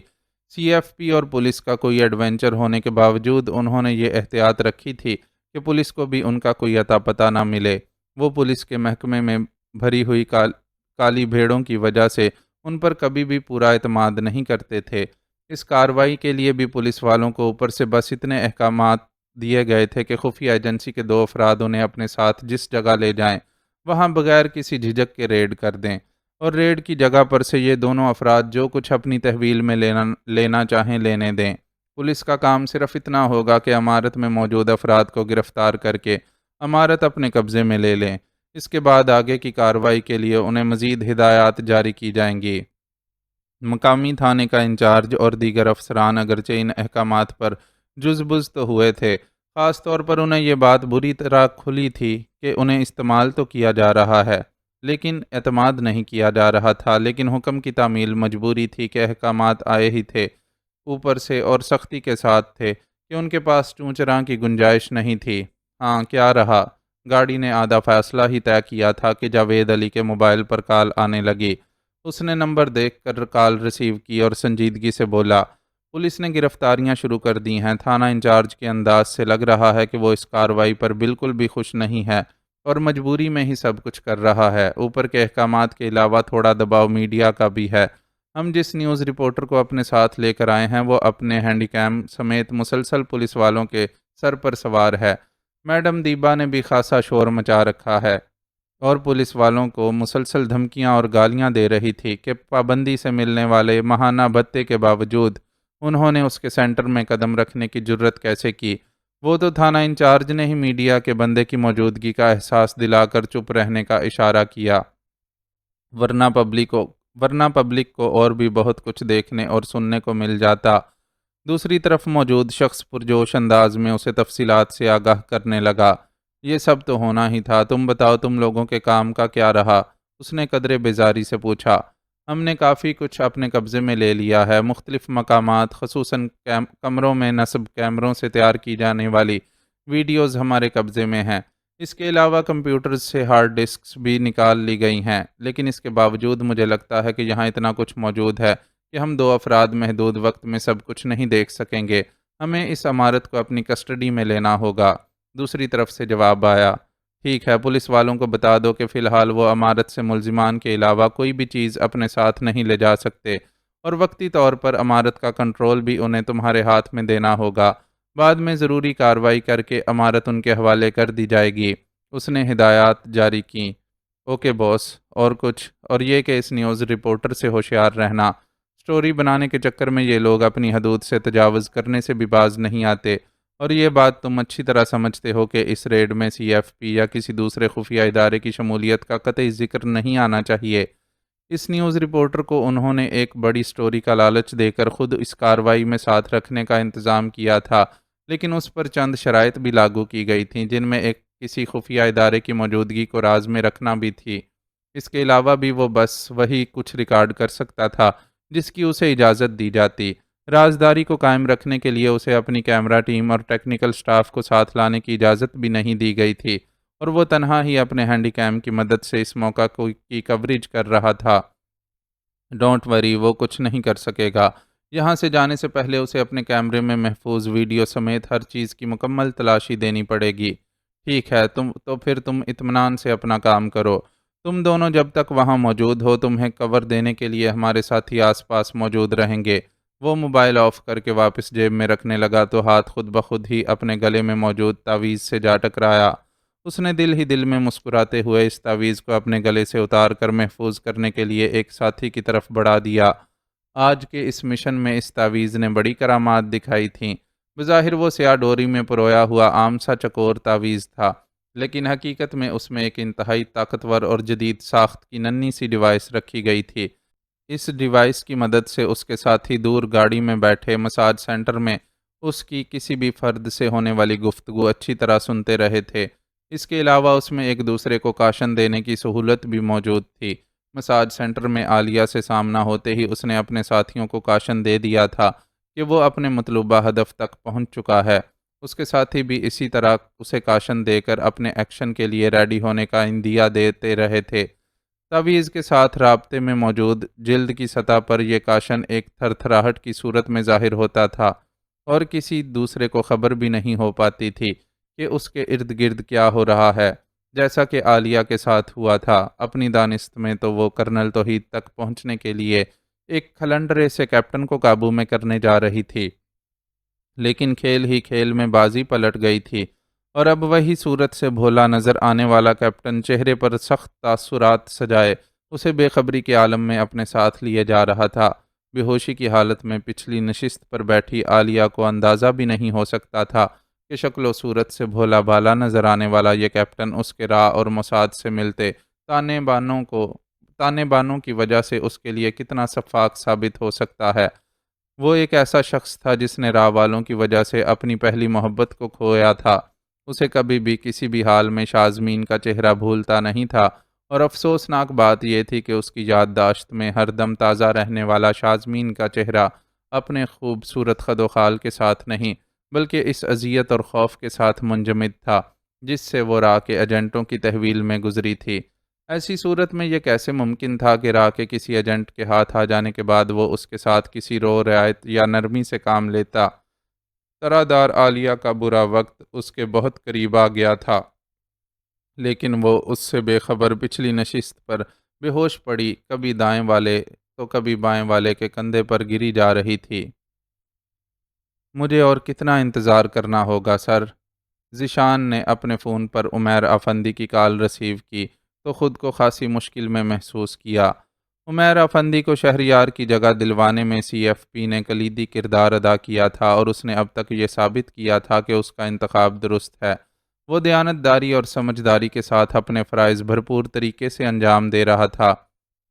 سی ایف پی اور پولیس کا کوئی ایڈونچر ہونے کے باوجود انہوں نے یہ احتیاط رکھی تھی کہ پولیس کو بھی ان کا کوئی اتا پتہ نہ ملے۔ وہ پولیس کے محکمے میں بھری ہوئی کالی بھیڑوں کی وجہ سے ان پر کبھی بھی پورا اعتماد نہیں کرتے تھے۔ اس کارروائی کے لیے بھی پولیس والوں کو اوپر سے بس اتنے احکامات دیے گئے تھے کہ خفیہ ایجنسی کے 2 افراد انہیں اپنے ساتھ جس جگہ لے جائیں وہاں بغیر کسی جھجک کے ریڈ کر دیں، اور ریڈ کی جگہ پر سے یہ دونوں افراد جو کچھ اپنی تحویل میں لینا چاہیں لینے دیں۔ پولیس کا کام صرف اتنا ہوگا کہ عمارت میں موجود افراد کو گرفتار کر کے عمارت اپنے قبضے میں لے لیں۔ اس کے بعد آگے کی کارروائی کے لیے انہیں مزید ہدایات جاری کی جائیں گی۔ مقامی تھانے کا انچارج اور دیگر افسران اگرچہ ان احکامات پر جزبز تو ہوئے تھے، خاص طور پر انہیں یہ بات بری طرح کھلی تھی کہ انہیں استعمال تو کیا جا رہا ہے لیکن اعتماد نہیں کیا جا رہا تھا، لیکن حکم کی تعمیل مجبوری تھی کہ احکامات آئے ہی تھے اوپر سے اور سختی کے ساتھ تھے کہ ان کے پاس چوں چراں کی گنجائش نہیں تھی۔ ہاں کیا رہا، گاڑی نے آدھا فاصلہ ہی طے کیا تھا کہ جاوید علی کے موبائل پر کال آنے لگی۔ اس نے نمبر دیکھ کر کال ریسیو کی اور سنجیدگی سے بولا، پولیس نے گرفتاریاں شروع کر دی ہیں۔ تھانہ انچارج کے انداز سے لگ رہا ہے کہ وہ اس کارروائی پر بالکل بھی خوش نہیں ہے اور مجبوری میں ہی سب کچھ کر رہا ہے۔ اوپر کے احکامات کے علاوہ تھوڑا دباؤ میڈیا کا بھی ہے۔ ہم جس نیوز رپورٹر کو اپنے ساتھ لے کر آئے ہیں وہ اپنے ہینڈی کیم سمیت مسلسل پولیس والوں کے سر پر سوار ہے۔ میڈم دیبا نے بھی خاصا شور مچا رکھا ہے اور پولیس والوں کو مسلسل دھمکیاں اور گالیاں دے رہی تھی کہ پابندی سے ملنے والے ماہانہ بھتے کے باوجود انہوں نے اس کے سینٹر میں قدم رکھنے کی جرت کیسے کی۔ وہ تو تھانہ انچارج نے ہی میڈیا کے بندے کی موجودگی کا احساس دلا کر چپ رہنے کا اشارہ کیا، ورنہ پبلک کو اور بھی بہت کچھ دیکھنے اور سننے کو مل جاتا۔ دوسری طرف موجود شخص پرجوش انداز میں اسے تفصیلات سے آگاہ کرنے لگا۔ یہ سب تو ہونا ہی تھا، تم بتاؤ تم لوگوں کے کام کا کیا رہا؟ اس نے قدرے بیزاری سے پوچھا۔ ہم نے کافی کچھ اپنے قبضے میں لے لیا ہے۔ مختلف مقامات خصوصاً کمروں میں نصب کیمروں سے تیار کی جانے والی ویڈیوز ہمارے قبضے میں ہیں۔ اس کے علاوہ کمپیوٹرز سے ہارڈ ڈسکس بھی نکال لی گئی ہیں، لیکن اس کے باوجود مجھے لگتا ہے کہ یہاں اتنا کچھ موجود ہے کہ ہم 2 افراد محدود وقت میں سب کچھ نہیں دیکھ سکیں گے۔ ہمیں اس عمارت کو اپنی کسٹڈی میں لینا ہوگا۔ دوسری طرف سے جواب آیا، ٹھیک ہے، پولیس والوں کو بتا دو کہ فی الحال وہ عمارت سے ملزمان کے علاوہ کوئی بھی چیز اپنے ساتھ نہیں لے جا سکتے، اور وقتی طور پر عمارت کا کنٹرول بھی انہیں تمہارے ہاتھ میں دینا ہوگا۔ بعد میں ضروری کارروائی کر کے عمارت ان کے حوالے کر دی جائے گی۔ اس نے ہدایات جاری کیں۔ اوکے باس، اور کچھ؟ اور یہ کہ اس نیوز رپورٹر سے ہوشیار رہنا۔ سٹوری بنانے کے چکر میں یہ لوگ اپنی حدود سے تجاوز کرنے سے بھی باز نہیں آتے، اور یہ بات تم اچھی طرح سمجھتے ہو کہ اس ریڈ میں سی ایف پی یا کسی دوسرے خفیہ ادارے کی شمولیت کا قطعی ذکر نہیں آنا چاہیے۔ اس نیوز رپورٹر کو انہوں نے ایک بڑی سٹوری کا لالچ دے کر خود اس کارروائی میں ساتھ رکھنے کا انتظام کیا تھا، لیکن اس پر چند شرائط بھی لاگو کی گئی تھیں، جن میں ایک کسی خفیہ ادارے کی موجودگی کو راز میں رکھنا بھی تھی۔ اس کے علاوہ بھی وہ بس وہی کچھ ریکارڈ کر سکتا تھا جس کی اسے اجازت دی جاتی۔ رازداری کو قائم رکھنے کے لیے اسے اپنی کیمرہ ٹیم اور ٹیکنیکل سٹاف کو ساتھ لانے کی اجازت بھی نہیں دی گئی تھی، اور وہ تنہا ہی اپنے ہینڈی کیم کی مدد سے اس موقع کی کوریج کر رہا تھا۔ ڈونٹ وری، وہ کچھ نہیں کر سکے گا۔ یہاں سے جانے سے پہلے اسے اپنے کیمرے میں محفوظ ویڈیو سمیت ہر چیز کی مکمل تلاشی دینی پڑے گی۔ ٹھیک ہے، پھر تم اطمینان سے اپنا کام کرو۔ تم دونوں جب تک وہاں موجود ہو، تمہیں کور دینے کے لیے ہمارے ساتھی آس پاس موجود رہیں گے۔ وہ موبائل آف کر کے واپس جیب میں رکھنے لگا تو ہاتھ خود بخود ہی اپنے گلے میں موجود تعویذ سے جا ٹکرایا۔ اس نے دل ہی دل میں مسکراتے ہوئے اس تعویذ کو اپنے گلے سے اتار کر محفوظ کرنے کے لیے ایک ساتھی کی طرف بڑھا دیا۔ آج کے اس مشن میں اس تعویذ نے بڑی کرامات دکھائی تھیں۔ بظاہر وہ سیاہ ڈوری میں پرویا ہوا عام سا چکور تعویذ تھا، لیکن حقیقت میں اس میں ایک انتہائی طاقتور اور جدید ساخت کی ننھی سی ڈیوائس رکھی گئی تھی۔ اس ڈیوائس کی مدد سے اس کے ساتھی دور گاڑی میں بیٹھے مساج سینٹر میں اس کی کسی بھی فرد سے ہونے والی گفتگو اچھی طرح سنتے رہے تھے۔ اس کے علاوہ اس میں ایک دوسرے کو کاشن دینے کی سہولت بھی موجود تھی۔ مساج سینٹر میں عالیہ سے سامنا ہوتے ہی اس نے اپنے ساتھیوں کو کاشن دے دیا تھا کہ وہ اپنے مطلوبہ ہدف تک پہنچ چکا ہے۔ اس کے ساتھی بھی اسی طرح اسے کاشن دے کر اپنے ایکشن کے لیے ریڈی ہونے کا عندیہ دیتے رہے تھے۔ تعویذ کے ساتھ رابطے میں موجود جلد کی سطح پر یہ کاشن ایک تھر تھراہٹ کی صورت میں ظاہر ہوتا تھا، اور کسی دوسرے کو خبر بھی نہیں ہو پاتی تھی کہ اس کے ارد گرد کیا ہو رہا ہے، جیسا کہ عالیہ کے ساتھ ہوا تھا۔ اپنی دانست میں تو وہ کرنل توحید تک پہنچنے کے لیے ایک کھلنڈرے سے کیپٹن کو قابو میں کرنے جا رہی تھی، لیکن کھیل ہی کھیل میں بازی پلٹ گئی تھی، اور اب وہی صورت سے بھولا نظر آنے والا کیپٹن چہرے پر سخت تاثرات سجائے اسے بے خبری کے عالم میں اپنے ساتھ لیے جا رہا تھا۔ بے ہوشی کی حالت میں پچھلی نشست پر بیٹھی عالیہ کو اندازہ بھی نہیں ہو سکتا تھا کہ شکل و صورت سے بھولا بھالا نظر آنے والا یہ کیپٹن اس کے راہ اور موساد سے ملتے تانے بانوں کی وجہ سے اس کے لیے کتنا شفاق ثابت ہو سکتا ہے۔ وہ ایک ایسا شخص تھا جس نے راہ والوں کی وجہ سے اپنی پہلی محبت کو کھویا تھا۔ اسے کبھی بھی کسی بھی حال میں شازمین کا چہرہ بھولتا نہیں تھا، اور افسوسناک بات یہ تھی کہ اس کی یادداشت میں ہر دم تازہ رہنے والا شازمین کا چہرہ اپنے خوبصورت خد و خال کے ساتھ نہیں، بلکہ اس اذیت اور خوف کے ساتھ منجمد تھا جس سے وہ راہ کے ایجنٹوں کی تحویل میں گزری تھی۔ ایسی صورت میں یہ کیسے ممکن تھا کہ راہ کے کسی ایجنٹ کے ہاتھ آ جانے کے بعد وہ اس کے ساتھ کسی رعایت یا نرمی سے کام لیتا؟ طرح عالیہ کا برا وقت اس کے بہت قریب آ گیا تھا، لیکن وہ اس سے بے خبر پچھلی نشست پر بے ہوش پڑی، کبھی دائیں والے تو کبھی بائیں والے کے کندھے پر گری جا رہی تھی۔ مجھے اور کتنا انتظار کرنا ہوگا سر؟ ذیشان نے اپنے فون پر عمیر افندی کی کال ریسیو کی تو خود کو خاصی مشکل میں محسوس کیا۔ عمیر افندی کو شہریار کی جگہ دلوانے میں سی ایف پی نے کلیدی کردار ادا کیا تھا، اور اس نے اب تک یہ ثابت کیا تھا کہ اس کا انتخاب درست ہے۔ وہ دیانتداری اور سمجھداری کے ساتھ اپنے فرائض بھرپور طریقے سے انجام دے رہا تھا،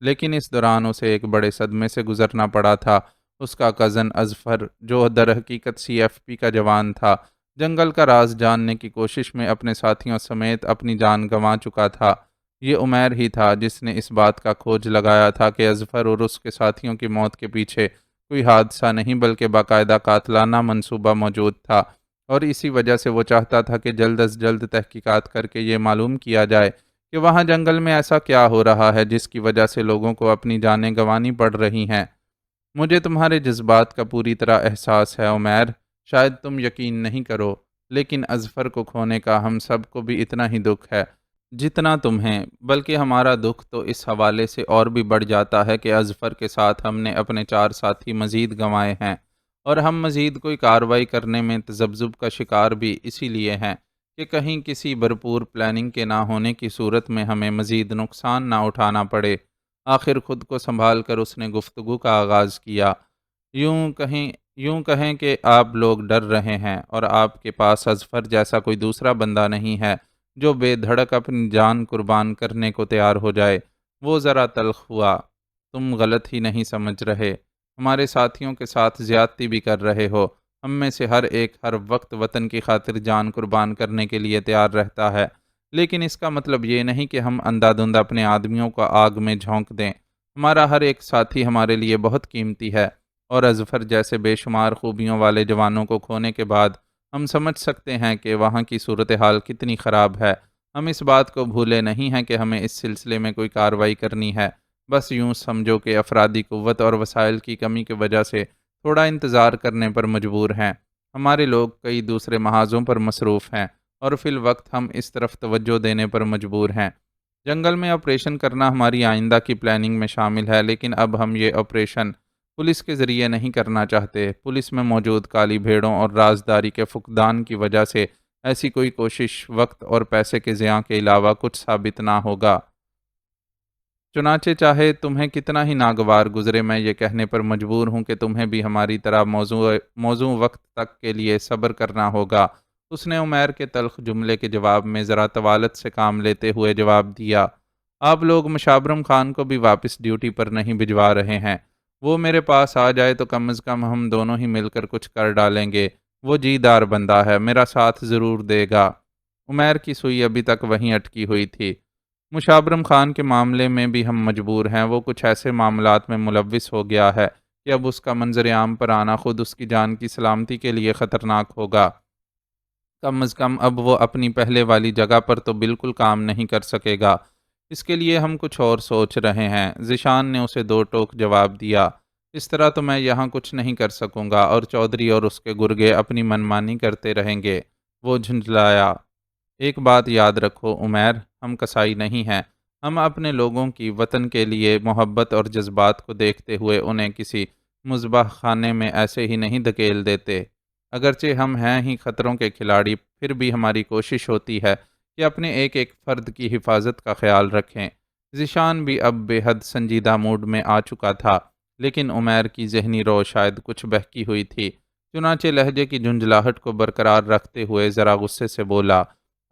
لیکن اس دوران اسے ایک بڑے صدمے سے گزرنا پڑا تھا۔ اس کا کزن اظفر، جو در حقیقت سی ایف پی کا جوان تھا، جنگل کا راز جاننے کی کوشش میں اپنے ساتھیوں سمیت اپنی جان گنوا چکا تھا۔ یہ عمیر ہی تھا جس نے اس بات کا کھوج لگایا تھا کہ اظفر اور اس کے ساتھیوں کی موت کے پیچھے کوئی حادثہ نہیں بلکہ باقاعدہ قاتلانہ منصوبہ موجود تھا، اور اسی وجہ سے وہ چاہتا تھا کہ جلد از جلد تحقیقات کر کے یہ معلوم کیا جائے کہ وہاں جنگل میں ایسا کیا ہو رہا ہے جس کی وجہ سے لوگوں کو اپنی جانیں گنوانی پڑ رہی ہیں۔ مجھے تمہارے جذبات کا پوری طرح احساس ہے عمیر، شاید تم یقین نہیں کرو، لیکن اظفر کو کھونے کا ہم سب کو بھی اتنا ہی دکھ ہے جتنا تمہیں، بلکہ ہمارا دکھ تو اس حوالے سے اور بھی بڑھ جاتا ہے کہ اظفر کے ساتھ ہم نے اپنے 4 ساتھی مزید گنوائے ہیں، اور ہم مزید کوئی کارروائی کرنے میں تذبذب کا شکار بھی اسی لیے ہیں کہ کہیں کسی بھرپور پلاننگ کے نہ ہونے کی صورت میں ہمیں مزید نقصان نہ اٹھانا پڑے۔ آخر خود کو سنبھال کر اس نے گفتگو کا آغاز کیا۔ یوں کہیں کہ آپ لوگ ڈر رہے ہیں اور آپ کے پاس اظفر جیسا کوئی دوسرا بندہ نہیں ہے جو بے دھڑک اپنی جان قربان کرنے کو تیار ہو جائے۔ وہ ذرا تلخ ہوا۔ تم غلط ہی نہیں سمجھ رہے، ہمارے ساتھیوں کے ساتھ زیادتی بھی کر رہے ہو۔ ہم میں سے ہر ایک ہر وقت وطن کی خاطر جان قربان کرنے کے لیے تیار رہتا ہے، لیکن اس کا مطلب یہ نہیں کہ ہم اندھا دھند اپنے آدمیوں کو آگ میں جھونک دیں۔ ہمارا ہر ایک ساتھی ہمارے لیے بہت قیمتی ہے، اور اظفر جیسے بے شمار خوبیوں والے جوانوں کو کھونے کے بعد ہم سمجھ سکتے ہیں کہ وہاں کی صورتحال کتنی خراب ہے۔ ہم اس بات کو بھولے نہیں ہیں کہ ہمیں اس سلسلے میں کوئی کارروائی کرنی ہے۔ بس یوں سمجھو کہ افرادی قوت اور وسائل کی کمی کی وجہ سے تھوڑا انتظار کرنے پر مجبور ہیں۔ ہمارے لوگ کئی دوسرے محاذوں پر مصروف ہیں اور فی الوقت ہم اس طرف توجہ دینے پر مجبور ہیں۔ جنگل میں آپریشن کرنا ہماری آئندہ کی پلاننگ میں شامل ہے، لیکن اب ہم یہ آپریشن پولیس کے ذریعے نہیں کرنا چاہتے۔ پولیس میں موجود کالی بھیڑوں اور رازداری کے فقدان کی وجہ سے ایسی کوئی کوشش وقت اور پیسے کے ضیاع کے علاوہ کچھ ثابت نہ ہوگا۔ چنانچہ چاہے تمہیں کتنا ہی ناگوار گزرے، میں یہ کہنے پر مجبور ہوں کہ تمہیں بھی ہماری طرح موزوں وقت تک کے لیے صبر کرنا ہوگا۔ اس نے عمیر کے تلخ جملے کے جواب میں ذرا طوالت سے کام لیتے ہوئے جواب دیا، آپ لوگ مشابرم خان کو بھی واپس ڈیوٹی پر نہیں بھجوا رہے ہیں۔ وہ میرے پاس آ جائے تو کم از کم ہم دونوں ہی مل کر کچھ کر ڈالیں گے۔ وہ جی دار بندہ ہے، میرا ساتھ ضرور دے گا۔ عمیر کی سوئی ابھی تک وہیں اٹکی ہوئی تھی۔ مشابرم خان کے معاملے میں بھی ہم مجبور ہیں، وہ کچھ ایسے معاملات میں ملوث ہو گیا ہے کہ اب اس کا منظر عام پر آنا خود اس کی جان کی سلامتی کے لیے خطرناک ہوگا۔ کم از کم اب وہ اپنی پہلے والی جگہ پر تو بالکل کام نہیں کر سکے گا۔ اس کے لیے ہم کچھ اور سوچ رہے ہیں۔ ذیشان نے اسے دو ٹوک جواب دیا، اس طرح تو میں یہاں کچھ نہیں کر سکوں گا اور چودھری اور اس کے گرگے اپنی منمانی کرتے رہیں گے۔ وہ جھنجھلایا۔ ایک بات یاد رکھو عمیر، ہم کسائی نہیں ہیں۔ ہم اپنے لوگوں کی وطن کے لیے محبت اور جذبات کو دیکھتے ہوئے انہیں کسی مذبح خانے میں ایسے ہی نہیں دھکیل دیتے۔ اگرچہ ہم ہیں ہی خطروں کے کھلاڑی، پھر بھی ہماری کوشش ہوتی ہے کہ اپنے ایک ایک فرد کی حفاظت کا خیال رکھیں۔ ذیشان بھی اب بے حد سنجیدہ موڈ میں آ چکا تھا، لیکن عمیر کی ذہنی رو شاید کچھ بہکی ہوئی تھی، چنانچہ لہجے کی جھنجھلاہٹ کو برقرار رکھتے ہوئے ذرا غصے سے بولا،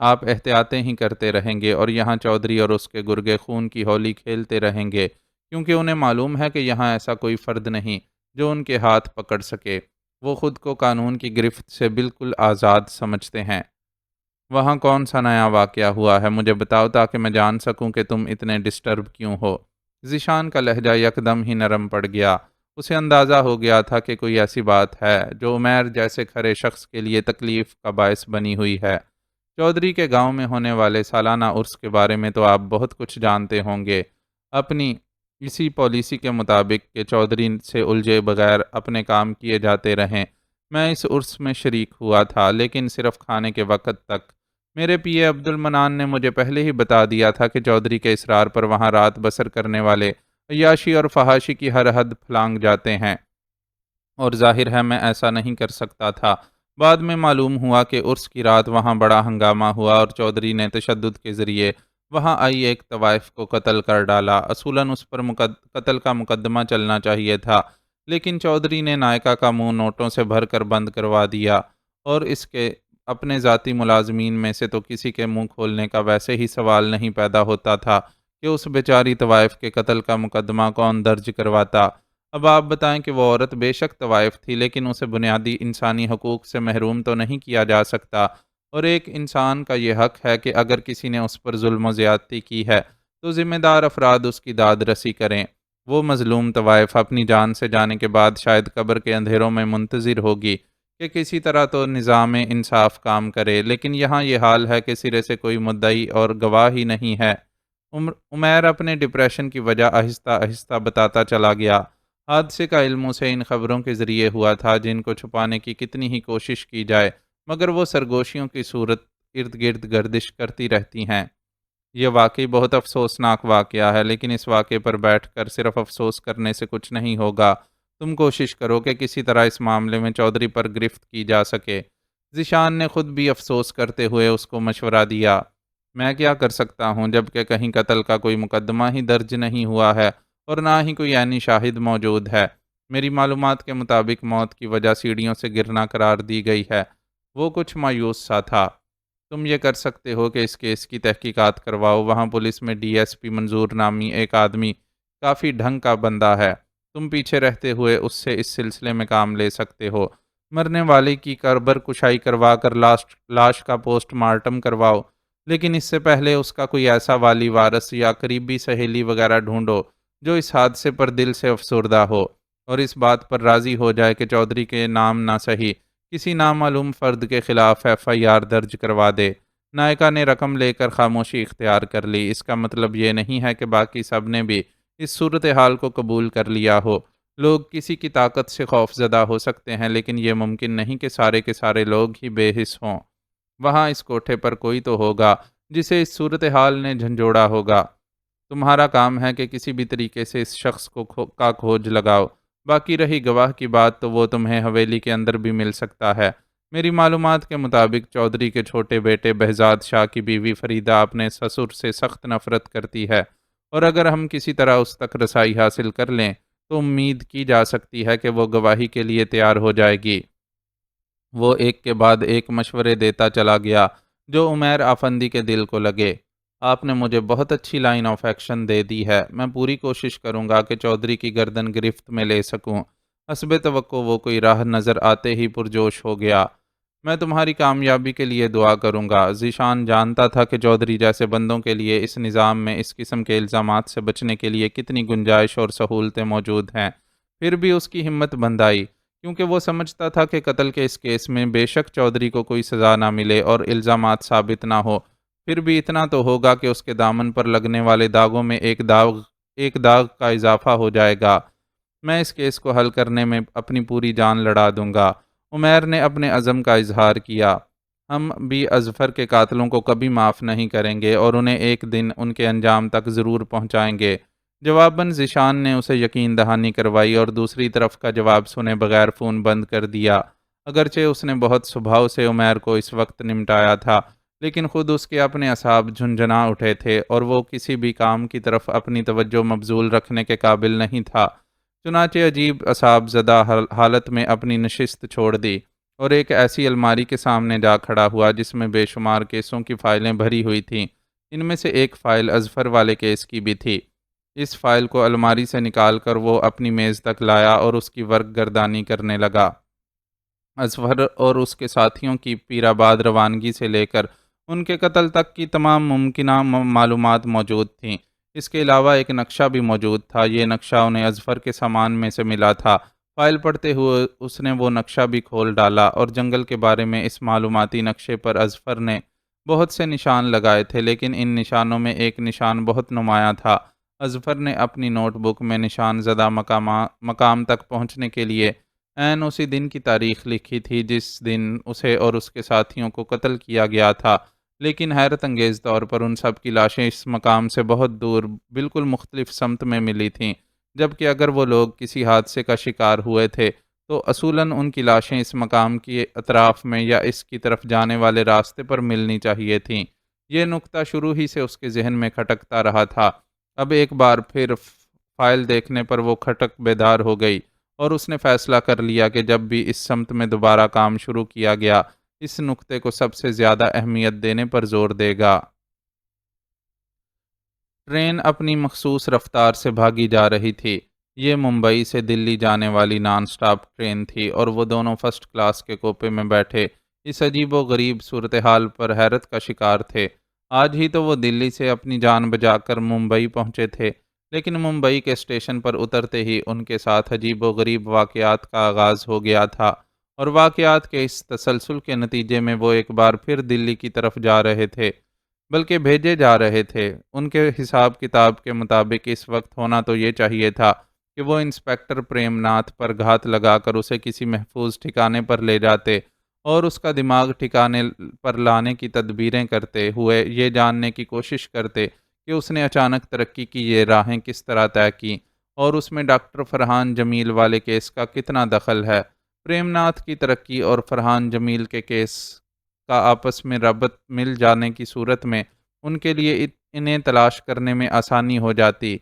آپ احتیاطیں ہی کرتے رہیں گے اور یہاں چودھری اور اس کے گرگے خون کی ہولی کھیلتے رہیں گے، کیونکہ انہیں معلوم ہے کہ یہاں ایسا کوئی فرد نہیں جو ان کے ہاتھ پکڑ سکے۔ وہ خود کو قانون کی گرفت سے بالکل آزاد سمجھتے ہیں۔ وہاں کون سا نیا واقعہ ہوا ہے، مجھے بتاؤ تاکہ میں جان سکوں کہ تم اتنے ڈسٹرب کیوں ہو۔ ذیشان کا لہجہ یکدم ہی نرم پڑ گیا۔ اسے اندازہ ہو گیا تھا کہ کوئی ایسی بات ہے جو عمیر جیسے کھرے شخص کے لیے تکلیف کا باعث بنی ہوئی ہے۔ چودھری کے گاؤں میں ہونے والے سالانہ عرس کے بارے میں تو آپ بہت کچھ جانتے ہوں گے۔ اپنی اسی پالیسی کے مطابق کہ چودھری سے الجھے بغیر اپنے کام کیے جاتے رہیں، میں اس عرس میں شریک ہوا تھا، لیکن صرف کھانے کے وقت تک۔ میرے پی اے عبد المنان نے مجھے پہلے ہی بتا دیا تھا کہ چودھری کے اصرار پر وہاں رات بسر کرنے والے عیاشی اور فحاشی کی ہر حد پھلانگ جاتے ہیں، اور ظاہر ہے میں ایسا نہیں کر سکتا تھا۔ بعد میں معلوم ہوا کہ عرس کی رات وہاں بڑا ہنگامہ ہوا اور چودھری نے تشدد کے ذریعے وہاں آئی ایک طوائف کو قتل کر ڈالا۔ اصولاً اس پر قتل کا مقدمہ چلنا چاہیے تھا، لیکن چودھری نے نائکا کا منہ نوٹوں سے بھر کر بند کروا دیا، اور اس کے اپنے ذاتی ملازمین میں سے تو کسی کے منہ کھولنے کا ویسے ہی سوال نہیں پیدا ہوتا تھا کہ اس بیچاری طوائف کے قتل کا مقدمہ کون درج کرواتا۔ اب آپ بتائیں کہ وہ عورت بے شک طوائف تھی، لیکن اسے بنیادی انسانی حقوق سے محروم تو نہیں کیا جا سکتا، اور ایک انسان کا یہ حق ہے کہ اگر کسی نے اس پر ظلم و زیادتی کی ہے تو ذمہ دار افراد اس کی داد رسی کریں۔ وہ مظلوم طوائف اپنی جان سے جانے کے بعد شاید قبر کے اندھیروں میں منتظر ہوگی کہ کسی طرح تو نظام انصاف کام کرے، لیکن یہاں یہ حال ہے کہ سرے سے کوئی مدعی اور گواہ ہی نہیں ہے۔ عمیر اپنے ڈپریشن کی وجہ آہستہ آہستہ بتاتا چلا گیا۔ حادثے کا علم اسے ان خبروں کے ذریعے ہوا تھا جن کو چھپانے کی کتنی ہی کوشش کی جائے مگر وہ سرگوشیوں کی صورت ارد گرد گردش کرتی رہتی ہیں۔ یہ واقعی بہت افسوسناک واقعہ ہے، لیکن اس واقعے پر بیٹھ کر صرف افسوس کرنے سے کچھ نہیں ہوگا۔ تم کوشش کرو کہ کسی طرح اس معاملے میں چودھری پر گرفت کی جا سکے۔ ذیشان نے خود بھی افسوس کرتے ہوئے اس کو مشورہ دیا۔ میں کیا کر سکتا ہوں جبکہ کہیں قتل کا کوئی مقدمہ ہی درج نہیں ہوا ہے اور نہ ہی کوئی عینی شاہد موجود ہے۔ میری معلومات کے مطابق موت کی وجہ سیڑھیوں سے گرنا قرار دی گئی ہے۔ وہ کچھ مایوس سا تھا۔ تم یہ کر سکتے ہو کہ اس کیس کی تحقیقات کرواؤ۔ وہاں پولیس میں ڈی ایس پی منظور نامی ایک آدمی کافی ڈھنگ کا بندہ ہے۔ تم پیچھے رہتے ہوئے اس سے اس سلسلے میں کام لے سکتے ہو۔ مرنے والے کی قبر کشائی کروا کر لاش کا پوسٹ مارٹم کرواؤ، لیکن اس سے پہلے اس کا کوئی ایسا والی وارث یا قریبی سہیلی وغیرہ ڈھونڈو جو اس حادثے پر دل سے افسردہ ہو اور اس بات پر راضی ہو جائے کہ چودھری کے نام نہ صحیح کسی نامعلوم فرد کے خلاف ایف آئی آر درج کروا دے۔ نائکا نے رقم لے کر خاموشی اختیار کر لی۔ اس کا مطلب یہ نہیں ہے کہ باقی سب نے بھی اس صورتحال کو قبول کر لیا ہو۔ لوگ کسی کی طاقت سے خوف زدہ ہو سکتے ہیں، لیکن یہ ممکن نہیں کہ سارے کے سارے لوگ ہی بے حس ہوں۔ وہاں اس کوٹھے پر کوئی تو ہوگا جسے اس صورتحال نے جھنجھوڑا ہوگا۔ تمہارا کام ہے کہ کسی بھی طریقے سے اس شخص کا کھوج لگاؤ۔ باقی رہی گواہ کی بات تو وہ تمہیں حویلی کے اندر بھی مل سکتا ہے۔ میری معلومات کے مطابق چودھری کے چھوٹے بیٹے بہزاد شاہ کی بیوی فریدہ اپنے سسر سے سخت نفرت کرتی ہے، اور اگر ہم کسی طرح اس تک رسائی حاصل کر لیں تو امید کی جا سکتی ہے کہ وہ گواہی کے لیے تیار ہو جائے گی۔ وہ ایک کے بعد ایک مشورے دیتا چلا گیا جو عمیر آفندی کے دل کو لگے۔ آپ نے مجھے بہت اچھی لائن آف ایکشن دے دی ہے۔ میں پوری کوشش کروں گا کہ چودھری کی گردن گرفت میں لے سکوں۔ حسب توقع وہ کوئی راہ نظر آتے ہی پرجوش ہو گیا۔ میں تمہاری کامیابی کے لیے دعا کروں گا۔ ذیشان جانتا تھا کہ چودھری جیسے بندوں کے لیے اس نظام میں اس قسم کے الزامات سے بچنے کے لیے کتنی گنجائش اور سہولتیں موجود ہیں۔ پھر بھی اس کی ہمت بند آئی، کیونکہ وہ سمجھتا تھا کہ قتل کے اس کیس میں بے شک چودھری کو کوئی سزا نہ ملے اور الزامات ثابت نہ ہو، پھر بھی اتنا تو ہوگا کہ اس کے دامن پر لگنے والے داغوں میں ایک داغ کا اضافہ ہو جائے گا۔ میں اس کیس کو حل کرنے میں اپنی پوری جان لڑا دوں گا۔ عمیر نے اپنے عزم کا اظہار کیا۔ ہم بھی اظفر کے قاتلوں کو کبھی معاف نہیں کریں گے اور انہیں ایک دن ان کے انجام تک ضرور پہنچائیں گے۔ جواباً ذیشان نے اسے یقین دہانی کروائی اور دوسری طرف کا جواب سنے بغیر فون بند کر دیا۔ اگرچہ اس نے بہت سبھاؤ سے عمیر کو اس وقت نمٹایا تھا، لیکن خود اس کے اپنے اعصاب جھنجھنا اٹھے تھے اور وہ کسی بھی کام کی طرف اپنی توجہ مبذول رکھنے کے قابل نہیں تھا۔ چنانچہ عجیب اعصاب زدہ حالت میں اپنی نشست چھوڑ دی اور ایک ایسی الماری کے سامنے جا کھڑا ہوا جس میں بے شمار کیسوں کی فائلیں بھری ہوئی تھیں۔ ان میں سے ایک فائل اظفر والے کیس کی بھی تھی۔ اس فائل کو الماری سے نکال کر وہ اپنی میز تک لایا اور اس کی ورق گردانی کرنے لگا۔ اظفر اور اس کے ساتھیوں کی پیرآباد روانگی سے لے کر ان کے قتل تک کی تمام ممکنہ معلومات موجود تھیں۔ اس کے علاوہ ایک نقشہ بھی موجود تھا۔ یہ نقشہ انہیں اظفر کے سامان میں سے ملا تھا۔ فائل پڑھتے ہوئے اس نے وہ نقشہ بھی کھول ڈالا اور جنگل کے بارے میں اس معلوماتی نقشے پر اظفر نے بہت سے نشان لگائے تھے، لیکن ان نشانوں میں ایک نشان بہت نمایاں تھا۔ اظفر نے اپنی نوٹ بک میں نشان زدہ مقام تک پہنچنے کے لیے عین اسی دن کی تاریخ لکھی تھی جس دن اسے اور اس کے ساتھیوں کو قتل کیا گیا تھا، لیکن حیرت انگیز طور پر ان سب کی لاشیں اس مقام سے بہت دور بالکل مختلف سمت میں ملی تھیں، جبکہ اگر وہ لوگ کسی حادثے کا شکار ہوئے تھے تو اصولاً ان کی لاشیں اس مقام کے اطراف میں یا اس کی طرف جانے والے راستے پر ملنی چاہیے تھیں۔ یہ نکتہ شروع ہی سے اس کے ذہن میں کھٹکتا رہا تھا۔ اب ایک بار پھر فائل دیکھنے پر وہ کھٹک بیدار ہو گئی اور اس نے فیصلہ کر لیا کہ جب بھی اس سمت میں دوبارہ کام شروع کیا گیا اس نکتے کو سب سے زیادہ اہمیت دینے پر زور دے گا۔ ٹرین اپنی مخصوص رفتار سے بھاگی جا رہی تھی۔ یہ ممبئی سے دلی جانے والی نان سٹاپ ٹرین تھی اور وہ دونوں فرسٹ کلاس کے کوپے میں بیٹھے اس عجیب و غریب صورتحال پر حیرت کا شکار تھے۔ آج ہی تو وہ دلی سے اپنی جان بچا کر ممبئی پہنچے تھے، لیکن ممبئی کے اسٹیشن پر اترتے ہی ان کے ساتھ عجیب و غریب واقعات کا آغاز ہو گیا تھا، اور واقعات کے اس تسلسل کے نتیجے میں وہ ایک بار پھر دلی کی طرف جا رہے تھے، بلکہ بھیجے جا رہے تھے۔ ان کے حساب کتاب کے مطابق اس وقت ہونا تو یہ چاہیے تھا کہ وہ انسپیکٹر پریم ناتھ پر گھات لگا کر اسے کسی محفوظ ٹھکانے پر لے جاتے اور اس کا دماغ ٹھکانے پر لانے کی تدبیریں کرتے ہوئے یہ جاننے کی کوشش کرتے کہ اس نے اچانک ترقی کی یہ راہیں کس طرح طے کی اور اس میں ڈاکٹر فرحان جمیل والے کیس کا کتنا دخل ہے۔ پریم ناتھ کی ترقی اور فرحان جمیل کے کیس کا آپس میں ربط مل جانے کی صورت میں ان کے لیے انہیں تلاش کرنے میں آسانی ہو جاتی۔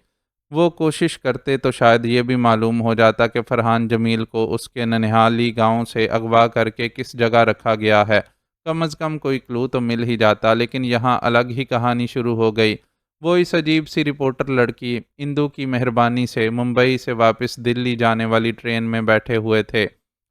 وہ کوشش کرتے تو شاید یہ بھی معلوم ہو جاتا کہ فرحان جمیل کو اس کے ننہالی گاؤں سے اغوا کر کے کس جگہ رکھا گیا ہے۔ کم از کم کوئی کلو تو مل ہی جاتا، لیکن یہاں الگ ہی کہانی شروع ہو گئی۔ وہ اس عجیب سی رپورٹر لڑکی اندو کی مہربانی سے ممبئی سے واپس دلی جانے والی ٹرین میں بیٹھے ہوئے تھے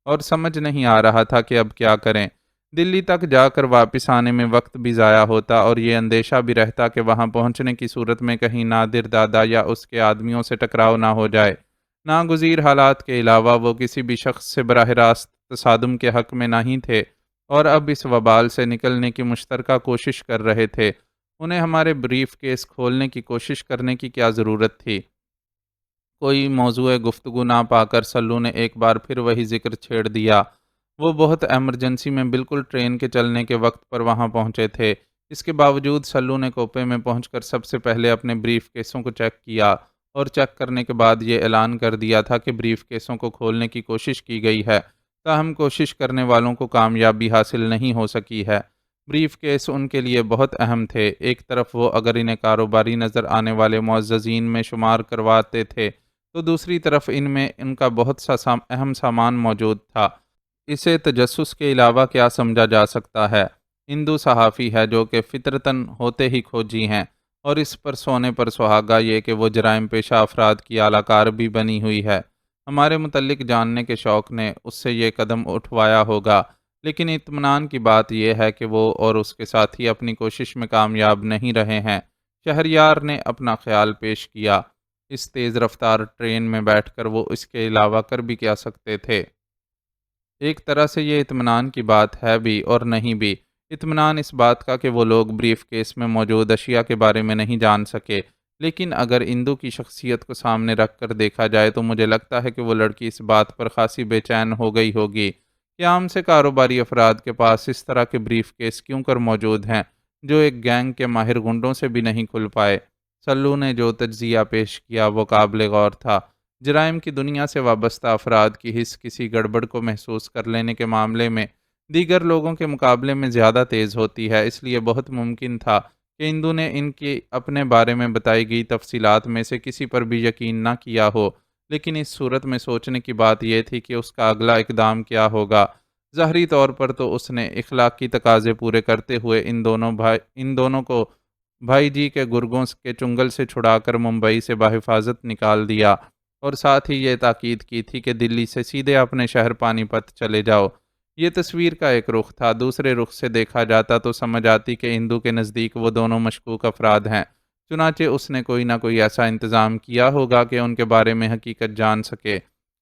اور سمجھ نہیں آ رہا تھا کہ اب کیا کریں۔ دلی تک جا کر واپس آنے میں وقت بھی ضائع ہوتا اور یہ اندیشہ بھی رہتا کہ وہاں پہنچنے کی صورت میں کہیں نادر دادا یا اس کے آدمیوں سے ٹکراؤ نہ ہو جائے۔ ناگزیر حالات کے علاوہ وہ کسی بھی شخص سے براہ راست تصادم کے حق میں نہیں تھے اور اب اس وبال سے نکلنے کی مشترکہ کوشش کر رہے تھے۔ انہیں ہمارے بریف کیس کھولنے کی کوشش کرنے کی کیا ضرورت تھی؟ کوئی موضوع گفتگو نہ پا کر سلو نے ایک بار پھر وہی ذکر چھیڑ دیا۔ وہ بہت ایمرجنسی میں بالکل ٹرین کے چلنے کے وقت پر وہاں پہنچے تھے۔ اس کے باوجود سلو نے کوپے میں پہنچ کر سب سے پہلے اپنے بریف کیسوں کو چیک کیا اور چیک کرنے کے بعد یہ اعلان کر دیا تھا کہ بریف کیسوں کو کھولنے کی کوشش کی گئی ہے، تاہم کوشش کرنے والوں کو کامیابی حاصل نہیں ہو سکی ہے۔ بریف کیس ان کے لیے بہت اہم تھے۔ ایک طرف وہ اگر انہیں کاروباری نظر آنے والے معززین میں شمار کرواتے تھے تو دوسری طرف ان میں ان کا بہت سا اہم سامان موجود تھا۔ اسے تجسس کے علاوہ کیا سمجھا جا سکتا ہے؟ ہندو صحافی ہے جو کہ فطرتاً ہوتے ہی کھوجی ہیں، اور اس پر سونے پر سہاگا یہ کہ وہ جرائم پیشہ افراد کی اعلی کار بھی بنی ہوئی ہے۔ ہمارے متعلق جاننے کے شوق نے اس سے یہ قدم اٹھوایا ہوگا، لیکن اطمینان کی بات یہ ہے کہ وہ اور اس کے ساتھی اپنی کوشش میں کامیاب نہیں رہے ہیں۔ شہریار نے اپنا خیال پیش کیا۔ اس تیز رفتار ٹرین میں بیٹھ کر وہ اس کے علاوہ کر بھی کیا سکتے تھے؟ ایک طرح سے یہ اطمینان کی بات ہے بھی اور نہیں بھی۔ اطمینان اس بات کا کہ وہ لوگ بریف کیس میں موجود اشیاء کے بارے میں نہیں جان سکے، لیکن اگر اندو کی شخصیت کو سامنے رکھ کر دیکھا جائے تو مجھے لگتا ہے کہ وہ لڑکی اس بات پر خاصی بے چین ہو گئی ہوگی کہ عام سے کاروباری افراد کے پاس اس طرح کے بریف کیس کیوں کر موجود ہیں جو ایک گینگ کے ماہر گنڈوں سے بھی نہیں کھل پائے۔ سلو نے جو تجزیہ پیش کیا وہ قابل غور تھا۔ جرائم کی دنیا سے وابستہ افراد کی حس کسی گڑبڑ کو محسوس کر لینے کے معاملے میں دیگر لوگوں کے مقابلے میں زیادہ تیز ہوتی ہے، اس لیے بہت ممکن تھا کہ اندو نے ان کی اپنے بارے میں بتائی گئی تفصیلات میں سے کسی پر بھی یقین نہ کیا ہو، لیکن اس صورت میں سوچنے کی بات یہ تھی کہ اس کا اگلا اقدام کیا ہوگا۔ ظاہری طور پر تو اس نے اخلاقی تقاضے پورے کرتے ہوئے ان دونوں کو بھائی جی کے گرگوں کے چنگل سے چھڑا کر ممبئی سے بحفاظت نکال دیا، اور ساتھ ہی یہ تاکید کی تھی کہ دلی سے سیدھے اپنے شہر پانی پت چلے جاؤ۔ یہ تصویر کا ایک رخ تھا۔ دوسرے رخ سے دیکھا جاتا تو سمجھ آتی کہ ہندو کے نزدیک وہ دونوں مشکوک افراد ہیں، چنانچہ اس نے کوئی نہ کوئی ایسا انتظام کیا ہوگا کہ ان کے بارے میں حقیقت جان سکے۔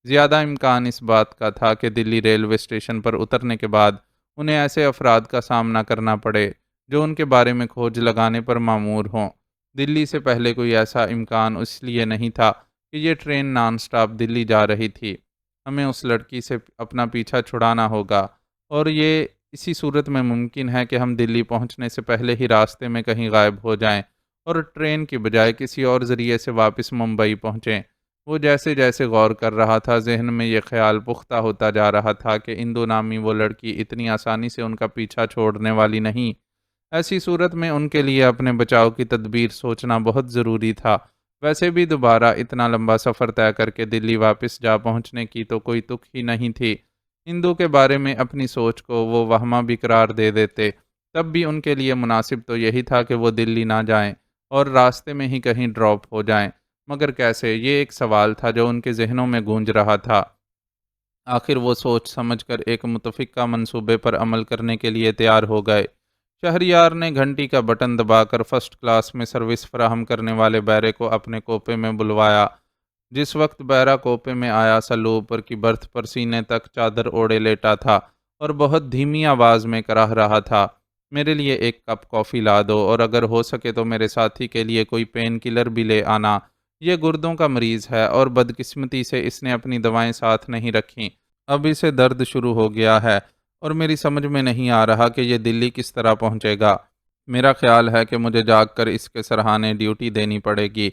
زیادہ امکان اس بات کا تھا کہ دلی ریلوے اسٹیشن پر اترنے کے بعد انہیں ایسے افراد کا سامنا کرنا پڑے جو ان کے بارے میں کھوج لگانے پر مامور ہوں۔ دلی سے پہلے کوئی ایسا امکان اس لیے نہیں تھا کہ یہ ٹرین نان سٹاپ دلی جا رہی تھی۔ ہمیں اس لڑکی سے اپنا پیچھا چھڑانا ہوگا، اور یہ اسی صورت میں ممکن ہے کہ ہم دلی پہنچنے سے پہلے ہی راستے میں کہیں غائب ہو جائیں اور ٹرین کی بجائے کسی اور ذریعے سے واپس ممبئی پہنچیں۔ وہ جیسے جیسے غور کر رہا تھا ذہن میں یہ خیال پختہ ہوتا جا رہا تھا کہ اندو نامی وہ لڑکی اتنی آسانی سے ان کا پیچھا چھوڑنے والی نہیں۔ ایسی صورت میں ان کے لیے اپنے بچاؤ کی تدبیر سوچنا بہت ضروری تھا۔ ویسے بھی دوبارہ اتنا لمبا سفر طے کر کے دلی واپس جا پہنچنے کی تو کوئی تک ہی نہیں تھی۔ ہندو کے بارے میں اپنی سوچ کو وہ وہمہ بھی قرار دے دیتے، تب بھی ان کے لیے مناسب تو یہی تھا کہ وہ دلی نہ جائیں اور راستے میں ہی کہیں ڈراپ ہو جائیں، مگر کیسے؟ یہ ایک سوال تھا جو ان کے ذہنوں میں گونج رہا تھا۔ آخر وہ سوچ سمجھ کر ایک متفقہ منصوبے پر عمل کرنے کے لیے تیار ہو گئے۔ شہریار نے گھنٹی کا بٹن دبا کر فرسٹ کلاس میں سروس فراہم کرنے والے بیرے کو اپنے کوپے میں بلوایا۔ جس وقت بیرا کوپے میں آیا، سلو اوپر کی برتھ پر سینے تک چادر اوڑے لیٹا تھا اور بہت دھیمی آواز میں کراہ رہا تھا، میرے لیے ایک کپ کافی لا دو، اور اگر ہو سکے تو میرے ساتھی کے لیے کوئی پین کلر بھی لے آنا۔ یہ گردوں کا مریض ہے اور بدقسمتی سے اس نے اپنی دوائیں ساتھ نہیں رکھیں۔ اب اسے درد شروع ہو گیا ہے اور میری سمجھ میں نہیں آ رہا کہ یہ دلی کس طرح پہنچے گا۔ میرا خیال ہے کہ مجھے جاگ کر اس کے سرہانے ڈیوٹی دینی پڑے گی،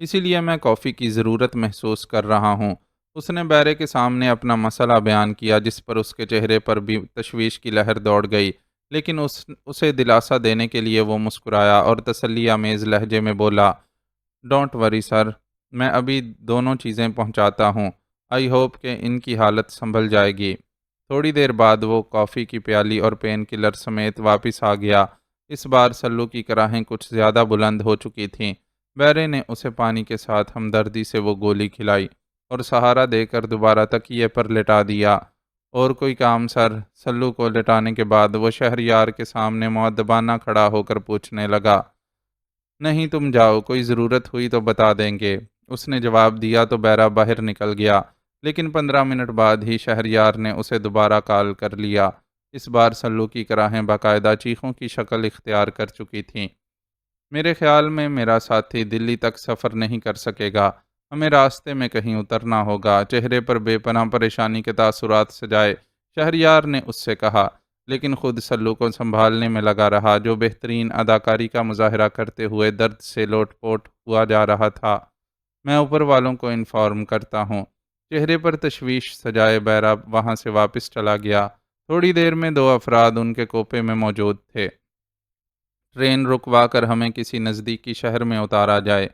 اسی لیے میں کافی کی ضرورت محسوس کر رہا ہوں۔ اس نے بیرے کے سامنے اپنا مسئلہ بیان کیا، جس پر اس کے چہرے پر بھی تشویش کی لہر دوڑ گئی، لیکن اسے دلاسا دینے کے لیے وہ مسکرایا اور تسلی آمیز لہجے میں بولا، ڈونٹ وری سر، میں ابھی دونوں چیزیں پہنچاتا ہوں۔ آئی ہوپ کہ ان کی حالت سنبھل جائے گی۔ تھوڑی دیر بعد وہ کافی کی پیالی اور پین کلر سمیت واپس آ گیا۔ اس بار سلو کی کراہیں کچھ زیادہ بلند ہو چکی تھیں۔ بیرے نے اسے پانی کے ساتھ ہمدردی سے وہ گولی کھلائی اور سہارا دے کر دوبارہ تکیے پر لٹا دیا۔ اور کوئی کام سر؟ سلو کو لٹانے کے بعد وہ شہریار کے سامنے مؤدبانہ کھڑا ہو کر پوچھنے لگا۔ نہیں، تم جاؤ، کوئی ضرورت ہوئی تو بتا دیں گے۔ اس نے جواب دیا تو بیرا باہر نکل گیا، لیکن 15 منٹ بعد ہی شہریار نے اسے دوبارہ کال کر لیا۔ اس بار سلو کی کراہیں باقاعدہ چیخوں کی شکل اختیار کر چکی تھیں۔ میرے خیال میں میرا ساتھی دلی تک سفر نہیں کر سکے گا، ہمیں راستے میں کہیں اترنا ہوگا۔ چہرے پر بے پناہ پریشانی کے تاثرات سجائے شہریار نے اس سے کہا، لیکن خود سلو کو سنبھالنے میں لگا رہا، جو بہترین اداکاری کا مظاہرہ کرتے ہوئے درد سے لوٹ پوٹ ہوا جا رہا تھا۔ میں اوپر والوں کو انفارم کرتا ہوں۔ چہرے پر تشویش سجائے بیرا وہاں سے واپس چلا گیا۔ تھوڑی دیر میں 2 افراد ان کے کوپے میں موجود تھے۔ ٹرین رکوا کر ہمیں کسی نزدیکی شہر میں اتارا جائے۔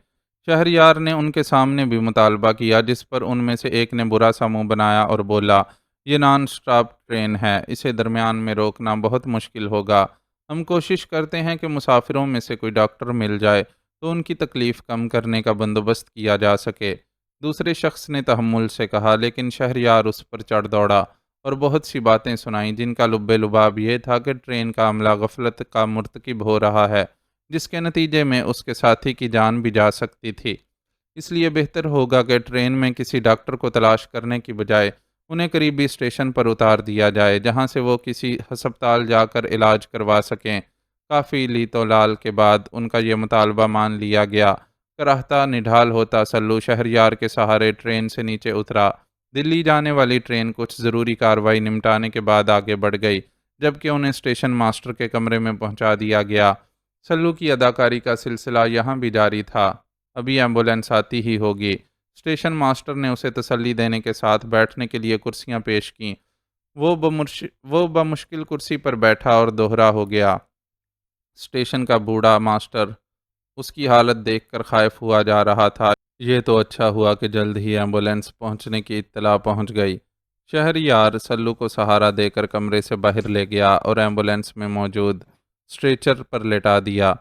شہریار نے ان کے سامنے بھی مطالبہ کیا، جس پر ان میں سے ایک نے برا سا منہ بنایا اور بولا، یہ نان سٹاپ ٹرین ہے، اسے درمیان میں روکنا بہت مشکل ہوگا۔ ہم کوشش کرتے ہیں کہ مسافروں میں سے کوئی ڈاکٹر مل جائے تو ان کی تکلیف کم کرنے کا بندوبست کیا جا سکے۔ دوسرے شخص نے تحمل سے کہا، لیکن شہریار اس پر چڑھ دوڑا اور بہت سی باتیں سنائیں، جن کا لب لباب یہ تھا کہ ٹرین کا عملہ غفلت کا مرتکب ہو رہا ہے، جس کے نتیجے میں اس کے ساتھی کی جان بھی جا سکتی تھی۔ اس لیے بہتر ہوگا کہ ٹرین میں کسی ڈاکٹر کو تلاش کرنے کی بجائے انہیں قریبی اسٹیشن پر اتار دیا جائے، جہاں سے وہ کسی ہسپتال جا کر علاج کروا سکیں۔ کافی لیت و لال کے بعد ان کا یہ مطالبہ مان لیا گیا۔ کراہتا نڈھال ہوتا سلو شہریار کے سہارے ٹرین سے نیچے اترا۔ دلی جانے والی ٹرین کچھ ضروری کارروائی نمٹانے کے بعد آگے بڑھ گئی، جبکہ انہیں اسٹیشن ماسٹر کے کمرے میں پہنچا دیا گیا۔ سلو کی اداکاری کا سلسلہ یہاں بھی جاری تھا۔ ابھی ایمبولینس آتی ہی ہوگی۔ اسٹیشن ماسٹر نے اسے تسلی دینے کے ساتھ بیٹھنے کے لیے کرسیاں پیش کیں۔ وہ بمشکل کرسی پر بیٹھا اور دوہرا ہو گیا۔ اسٹیشن کا بوڑھا ماسٹر اس کی حالت دیکھ کر خائف ہوا جا رہا تھا۔ یہ تو اچھا ہوا کہ جلد ہی ایمبولینس پہنچنے کی اطلاع پہنچ گئی۔ شہریار سلو کو سہارا دے کر کمرے سے باہر لے گیا اور ایمبولینس میں موجود اسٹریچر پر لٹا دیا۔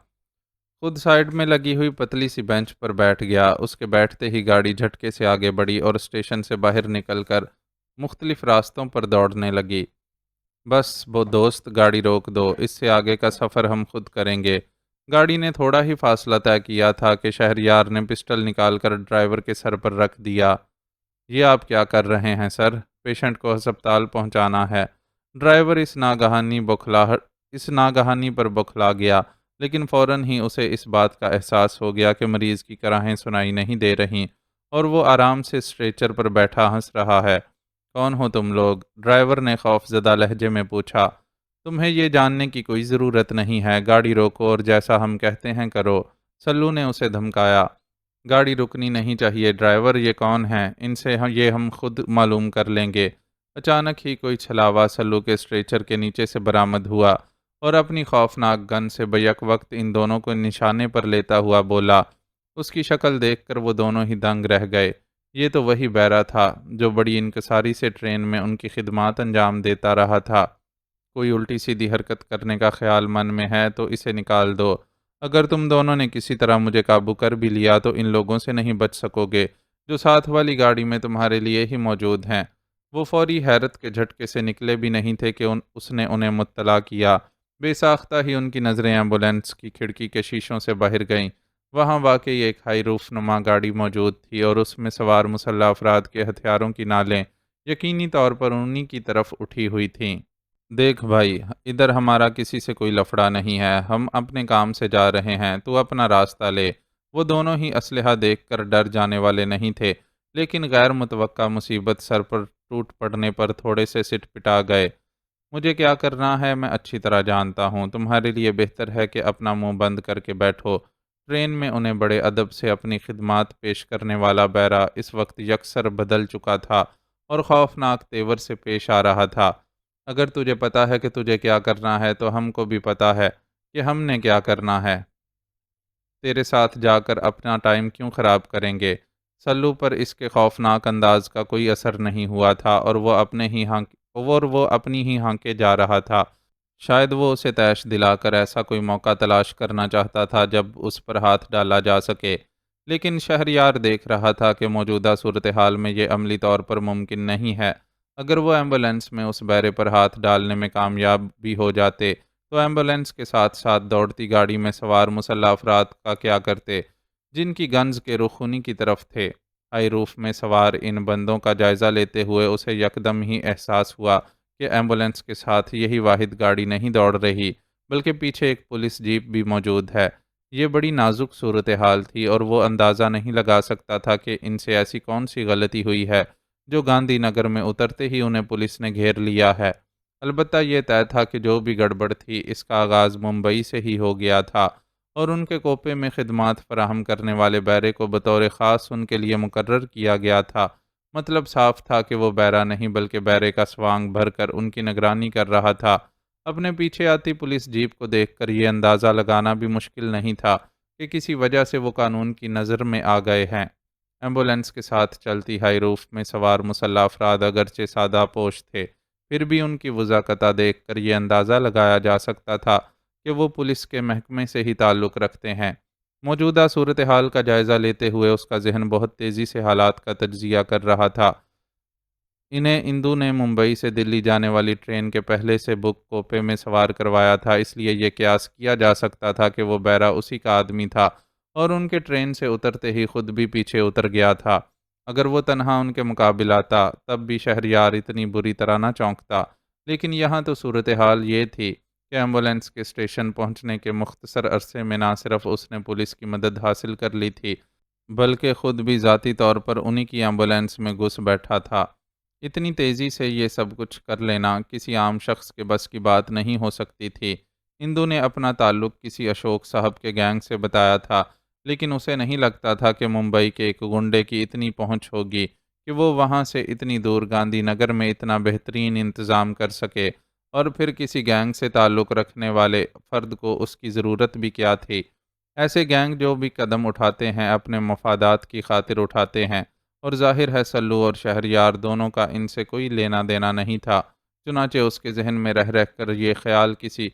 خود سائیڈ میں لگی ہوئی پتلی سی بینچ پر بیٹھ گیا۔ اس کے بیٹھتے ہی گاڑی جھٹکے سے آگے بڑھی اور اسٹیشن سے باہر نکل کر مختلف راستوں پر دوڑنے لگی۔ بس وہ دوست، گاڑی روک دو، اس سے آگے کا سفر ہم خود کریں گے۔ گاڑی نے تھوڑا ہی فاصلہ طے کیا تھا کہ شہریار نے پسٹل نکال کر ڈرائیور کے سر پر رکھ دیا۔ یہ آپ کیا کر رہے ہیں سر؟ پیشنٹ کو ہسپتال پہنچانا ہے۔ ڈرائیور اس ناگہانی پر بوکھلا گیا، لیکن فوراً ہی اسے اس بات کا احساس ہو گیا کہ مریض کی کراہیں سنائی نہیں دے رہیں اور وہ آرام سے اسٹریچر پر بیٹھا ہنس رہا ہے۔ کون ہو تم لوگ؟ ڈرائیور نے خوف زدہ لہجے میں پوچھا۔ تمہیں یہ جاننے کی کوئی ضرورت نہیں ہے، گاڑی روکو اور جیسا ہم کہتے ہیں کرو، سلو نے اسے دھمکایا۔ گاڑی رکنی نہیں چاہیے ڈرائیور، یہ کون ہیں؟ ان سے یہ ہم خود معلوم کر لیں گے۔ اچانک ہی کوئی چھلاوا سلو کے اسٹریچر کے نیچے سے برآمد ہوا اور اپنی خوفناک گن سے بیک وقت ان دونوں کو نشانے پر لیتا ہوا بولا۔ اس کی شکل دیکھ کر وہ دونوں ہی دنگ رہ گئے۔ یہ تو وہی بیرا تھا جو بڑی انکساری سے ٹرین میں ان کی خدمات انجام دیتا رہا تھا۔ کوئی الٹی سیدھی حرکت کرنے کا خیال من میں ہے تو اسے نکال دو۔ اگر تم دونوں نے کسی طرح مجھے قابو کر بھی لیا تو ان لوگوں سے نہیں بچ سکو گے جو ساتھ والی گاڑی میں تمہارے لیے ہی موجود ہیں۔ وہ فوری حیرت کے جھٹکے سے نکلے بھی نہیں تھے کہ اس نے انہیں مطلع کیا۔ بے ساختہ ہی ان کی نظریں ایمبولینس کی کھڑکی کے شیشوں سے باہر گئیں۔ وہاں واقعی ایک ہائی روف نما گاڑی موجود تھی اور اس میں سوار مسلح افراد کے ہتھیاروں کی نالیں یقینی طور پر انہی کی طرف اٹھی ہوئی تھیں۔ دیکھ بھائی، ادھر ہمارا کسی سے کوئی لفڑا نہیں ہے، ہم اپنے کام سے جا رہے ہیں، تو اپنا راستہ لے۔ وہ دونوں ہی اسلحہ دیکھ کر ڈر جانے والے نہیں تھے، لیکن غیر متوقع مصیبت سر پر ٹوٹ پڑنے پر تھوڑے سے سٹ پٹا گئے۔ مجھے کیا کرنا ہے میں اچھی طرح جانتا ہوں، تمہارے لیے بہتر ہے کہ اپنا منہ بند کر کے بیٹھو۔ ٹرین میں انہیں بڑے ادب سے اپنی خدمات پیش کرنے والا بیرا اس وقت یکسر بدل چکا تھا اور خوفناک تیور سے پیش آ رہا تھا۔ اگر تجھے پتا ہے کہ تجھے کیا کرنا ہے تو ہم کو بھی پتا ہے کہ ہم نے کیا کرنا ہے۔ تیرے ساتھ جا کر اپنا ٹائم کیوں خراب کریں گے؟ سلو پر اس کے خوفناک انداز کا کوئی اثر نہیں ہوا تھا اور وہ اپنی ہی ہانکے جا رہا تھا۔ شاید وہ اسے تیش دلا کر ایسا کوئی موقع تلاش کرنا چاہتا تھا جب اس پر ہاتھ ڈالا جا سکے، لیکن شہریار دیکھ رہا تھا کہ موجودہ صورتحال میں یہ عملی طور پر ممکن نہیں ہے۔ اگر وہ ایمبولینس میں اس بیرے پر ہاتھ ڈالنے میں کامیاب بھی ہو جاتے تو ایمبولینس کے ساتھ ساتھ دوڑتی گاڑی میں سوار مسلح افراد کا کیا کرتے، جن کی گنز کے رخ انہی کی طرف تھے۔ ہائی روف میں سوار ان بندوں کا جائزہ لیتے ہوئے اسے یکدم ہی احساس ہوا کہ ایمبولینس کے ساتھ یہی واحد گاڑی نہیں دوڑ رہی، بلکہ پیچھے ایک پولیس جیپ بھی موجود ہے۔ یہ بڑی نازک صورتحال تھی اور وہ اندازہ نہیں لگا سکتا تھا کہ ان سے ایسی کون سی غلطی ہوئی ہے جو گاندھی نگر میں اترتے ہی انہیں پولیس نے گھیر لیا ہے۔ البتہ یہ طے تھا کہ جو بھی گڑبڑ تھی اس کا آغاز ممبئی سے ہی ہو گیا تھا اور ان کے کوپے میں خدمات فراہم کرنے والے بیرے کو بطور خاص ان کے لیے مقرر کیا گیا تھا۔ مطلب صاف تھا کہ وہ بیرا نہیں بلکہ بیرے کا سوانگ بھر کر ان کی نگرانی کر رہا تھا۔ اپنے پیچھے آتی پولیس جیپ کو دیکھ کر یہ اندازہ لگانا بھی مشکل نہیں تھا کہ کسی وجہ سے وہ قانون کی نظر میں آ گئے ہیں۔ ایمبولینس کے ساتھ چلتی ہائی روف میں سوار مسلح افراد اگرچہ سادہ پوش تھے، پھر بھی ان کی وضاقتہ دیکھ کر یہ اندازہ لگایا جا سکتا تھا کہ وہ پولیس کے محکمے سے ہی تعلق رکھتے ہیں۔ موجودہ صورتحال کا جائزہ لیتے ہوئے اس کا ذہن بہت تیزی سے حالات کا تجزیہ کر رہا تھا۔ انہیں اندو نے ممبئی سے دلی جانے والی ٹرین کے پہلے سے بک کوپے میں سوار کروایا تھا، اس لیے یہ قیاس کیا جا سکتا تھا کہ وہ بیرا اسی کا آدمی تھا اور ان کے ٹرین سے اترتے ہی خود بھی پیچھے اتر گیا تھا۔ اگر وہ تنہا ان کے مقابل آتا تب بھی شہریار اتنی بری طرح نہ چونکتا، لیکن یہاں تو صورتحال یہ تھی کہ ایمبولینس کے اسٹیشن پہنچنے کے مختصر عرصے میں نہ صرف اس نے پولیس کی مدد حاصل کر لی تھی بلکہ خود بھی ذاتی طور پر انہی کی ایمبولینس میں گھس بیٹھا تھا۔ اتنی تیزی سے یہ سب کچھ کر لینا کسی عام شخص کے بس کی بات نہیں ہو سکتی تھی۔ اندو نے اپنا تعلق کسی اشوک صاحب کے گینگ سے بتایا تھا، لیکن اسے نہیں لگتا تھا کہ ممبئی کے ایک گنڈے کی اتنی پہنچ ہوگی کہ وہ وہاں سے اتنی دور گاندھی نگر میں اتنا بہترین انتظام کر سکے، اور پھر کسی گینگ سے تعلق رکھنے والے فرد کو اس کی ضرورت بھی کیا تھی۔ ایسے گینگ جو بھی قدم اٹھاتے ہیں اپنے مفادات کی خاطر اٹھاتے ہیں، اور ظاہر ہے سلو اور شہریار دونوں کا ان سے کوئی لینا دینا نہیں تھا۔ چنانچہ اس کے ذہن میں رہ کر یہ خیال کسی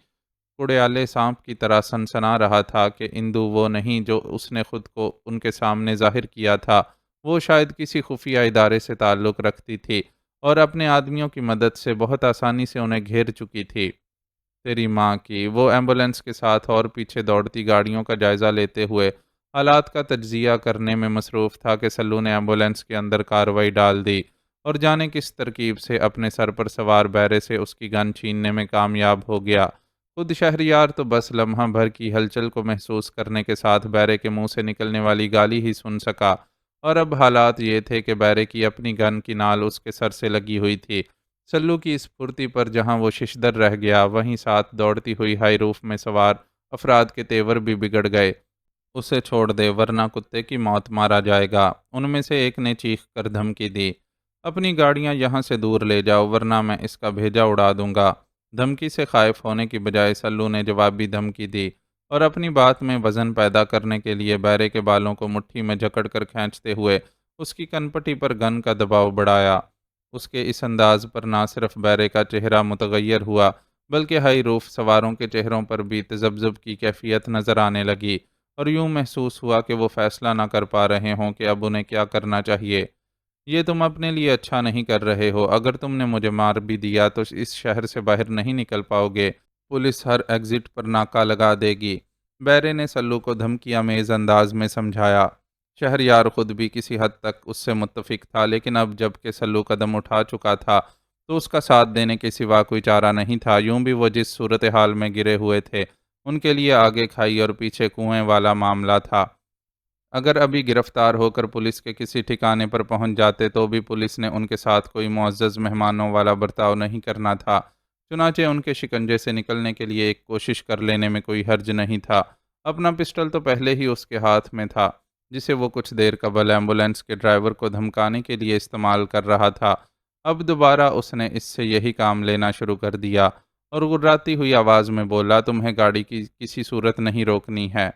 کڑیالے سانپ کی طرح سنسنا رہا تھا کہ اندو وہ نہیں جو اس نے خود کو ان کے سامنے ظاہر کیا تھا، وہ شاید کسی خفیہ ادارے سے تعلق رکھتی تھی اور اپنے آدمیوں کی مدد سے بہت آسانی سے انہیں گھیر چکی تھی۔ تیری ماں کی، وہ ایمبولینس کے ساتھ اور پیچھے دوڑتی گاڑیوں کا جائزہ لیتے ہوئے حالات کا تجزیہ کرنے میں مصروف تھا کہ سلو نے ایمبولینس کے اندر کاروائی ڈال دی اور جانے کس ترکیب سے اپنے سر پر سوار بیرے سے اس کی گن چھیننے میں کامیاب ہو گیا۔ خود شہریار تو بس لمحہ بھر کی ہلچل کو محسوس کرنے کے ساتھ بیرے کے منہ سے نکلنے والی گالی ہی سن سکا، اور اب حالات یہ تھے کہ بیرے کی اپنی گن کی نال اس کے سر سے لگی ہوئی تھی۔ سلو کی اس پھرتی پر جہاں وہ ششدر رہ گیا، وہیں ساتھ دوڑتی ہوئی ہائی روف میں سوار افراد کے تیور بھی بگڑ گئے۔ اسے چھوڑ دے ورنہ کتے کی موت مارا جائے گا، ان میں سے ایک نے چیخ کر دھمکی دی۔ اپنی گاڑیاں یہاں سے دور لے جاؤ ورنہ میں اس کا بھیجا اڑا دوں گا۔ دھمکی سے خائف ہونے کی بجائے سلو نے جوابی دھمکی دی اور اپنی بات میں وزن پیدا کرنے کے لیے بیرے کے بالوں کو مٹھی میں جکڑ کر کھینچتے ہوئے اس کی کنپٹی پر گن کا دباؤ بڑھایا۔ اس کے اس انداز پر نہ صرف بیرے کا چہرہ متغیر ہوا بلکہ ہائی روف سواروں کے چہروں پر بھی تذبذب کی کیفیت نظر آنے لگی، اور یوں محسوس ہوا کہ وہ فیصلہ نہ کر پا رہے ہوں کہ اب انہیں کیا کرنا چاہیے۔ یہ تم اپنے لیے اچھا نہیں کر رہے ہو، اگر تم نے مجھے مار بھی دیا تو اس شہر سے باہر نہیں نکل پاؤ گے، پولیس ہر ایگزٹ پر ناکہ لگا دے گی، بیرے نے سلو کو دھمکی آمیز انداز میں سمجھایا۔ شہریار خود بھی کسی حد تک اس سے متفق تھا، لیکن اب جب کہ سلو قدم اٹھا چکا تھا تو اس کا ساتھ دینے کے سوا کوئی چارہ نہیں تھا۔ یوں بھی وہ جس صورتحال میں گرے ہوئے تھے ان کے لیے آگے کھائی اور پیچھے کنویں والا معاملہ تھا۔ اگر ابھی گرفتار ہو کر پولیس کے کسی ٹھکانے پر پہنچ جاتے تو بھی پولیس نے ان کے ساتھ کوئی معزز مہمانوں والا برتاؤ نہیں کرنا تھا، چنانچہ ان کے شکنجے سے نکلنے کے لیے ایک کوشش کر لینے میں کوئی حرج نہیں تھا۔ اپنا پسٹل تو پہلے ہی اس کے ہاتھ میں تھا، جسے وہ کچھ دیر قبل ایمبولینس کے ڈرائیور کو دھمکانے کے لیے استعمال کر رہا تھا۔ اب دوبارہ اس نے اس سے یہی کام لینا شروع کر دیا اور گراتی ہوئی آواز میں بولا، تمہیں گاڑی کی کسی صورت نہیں روکنی ہے،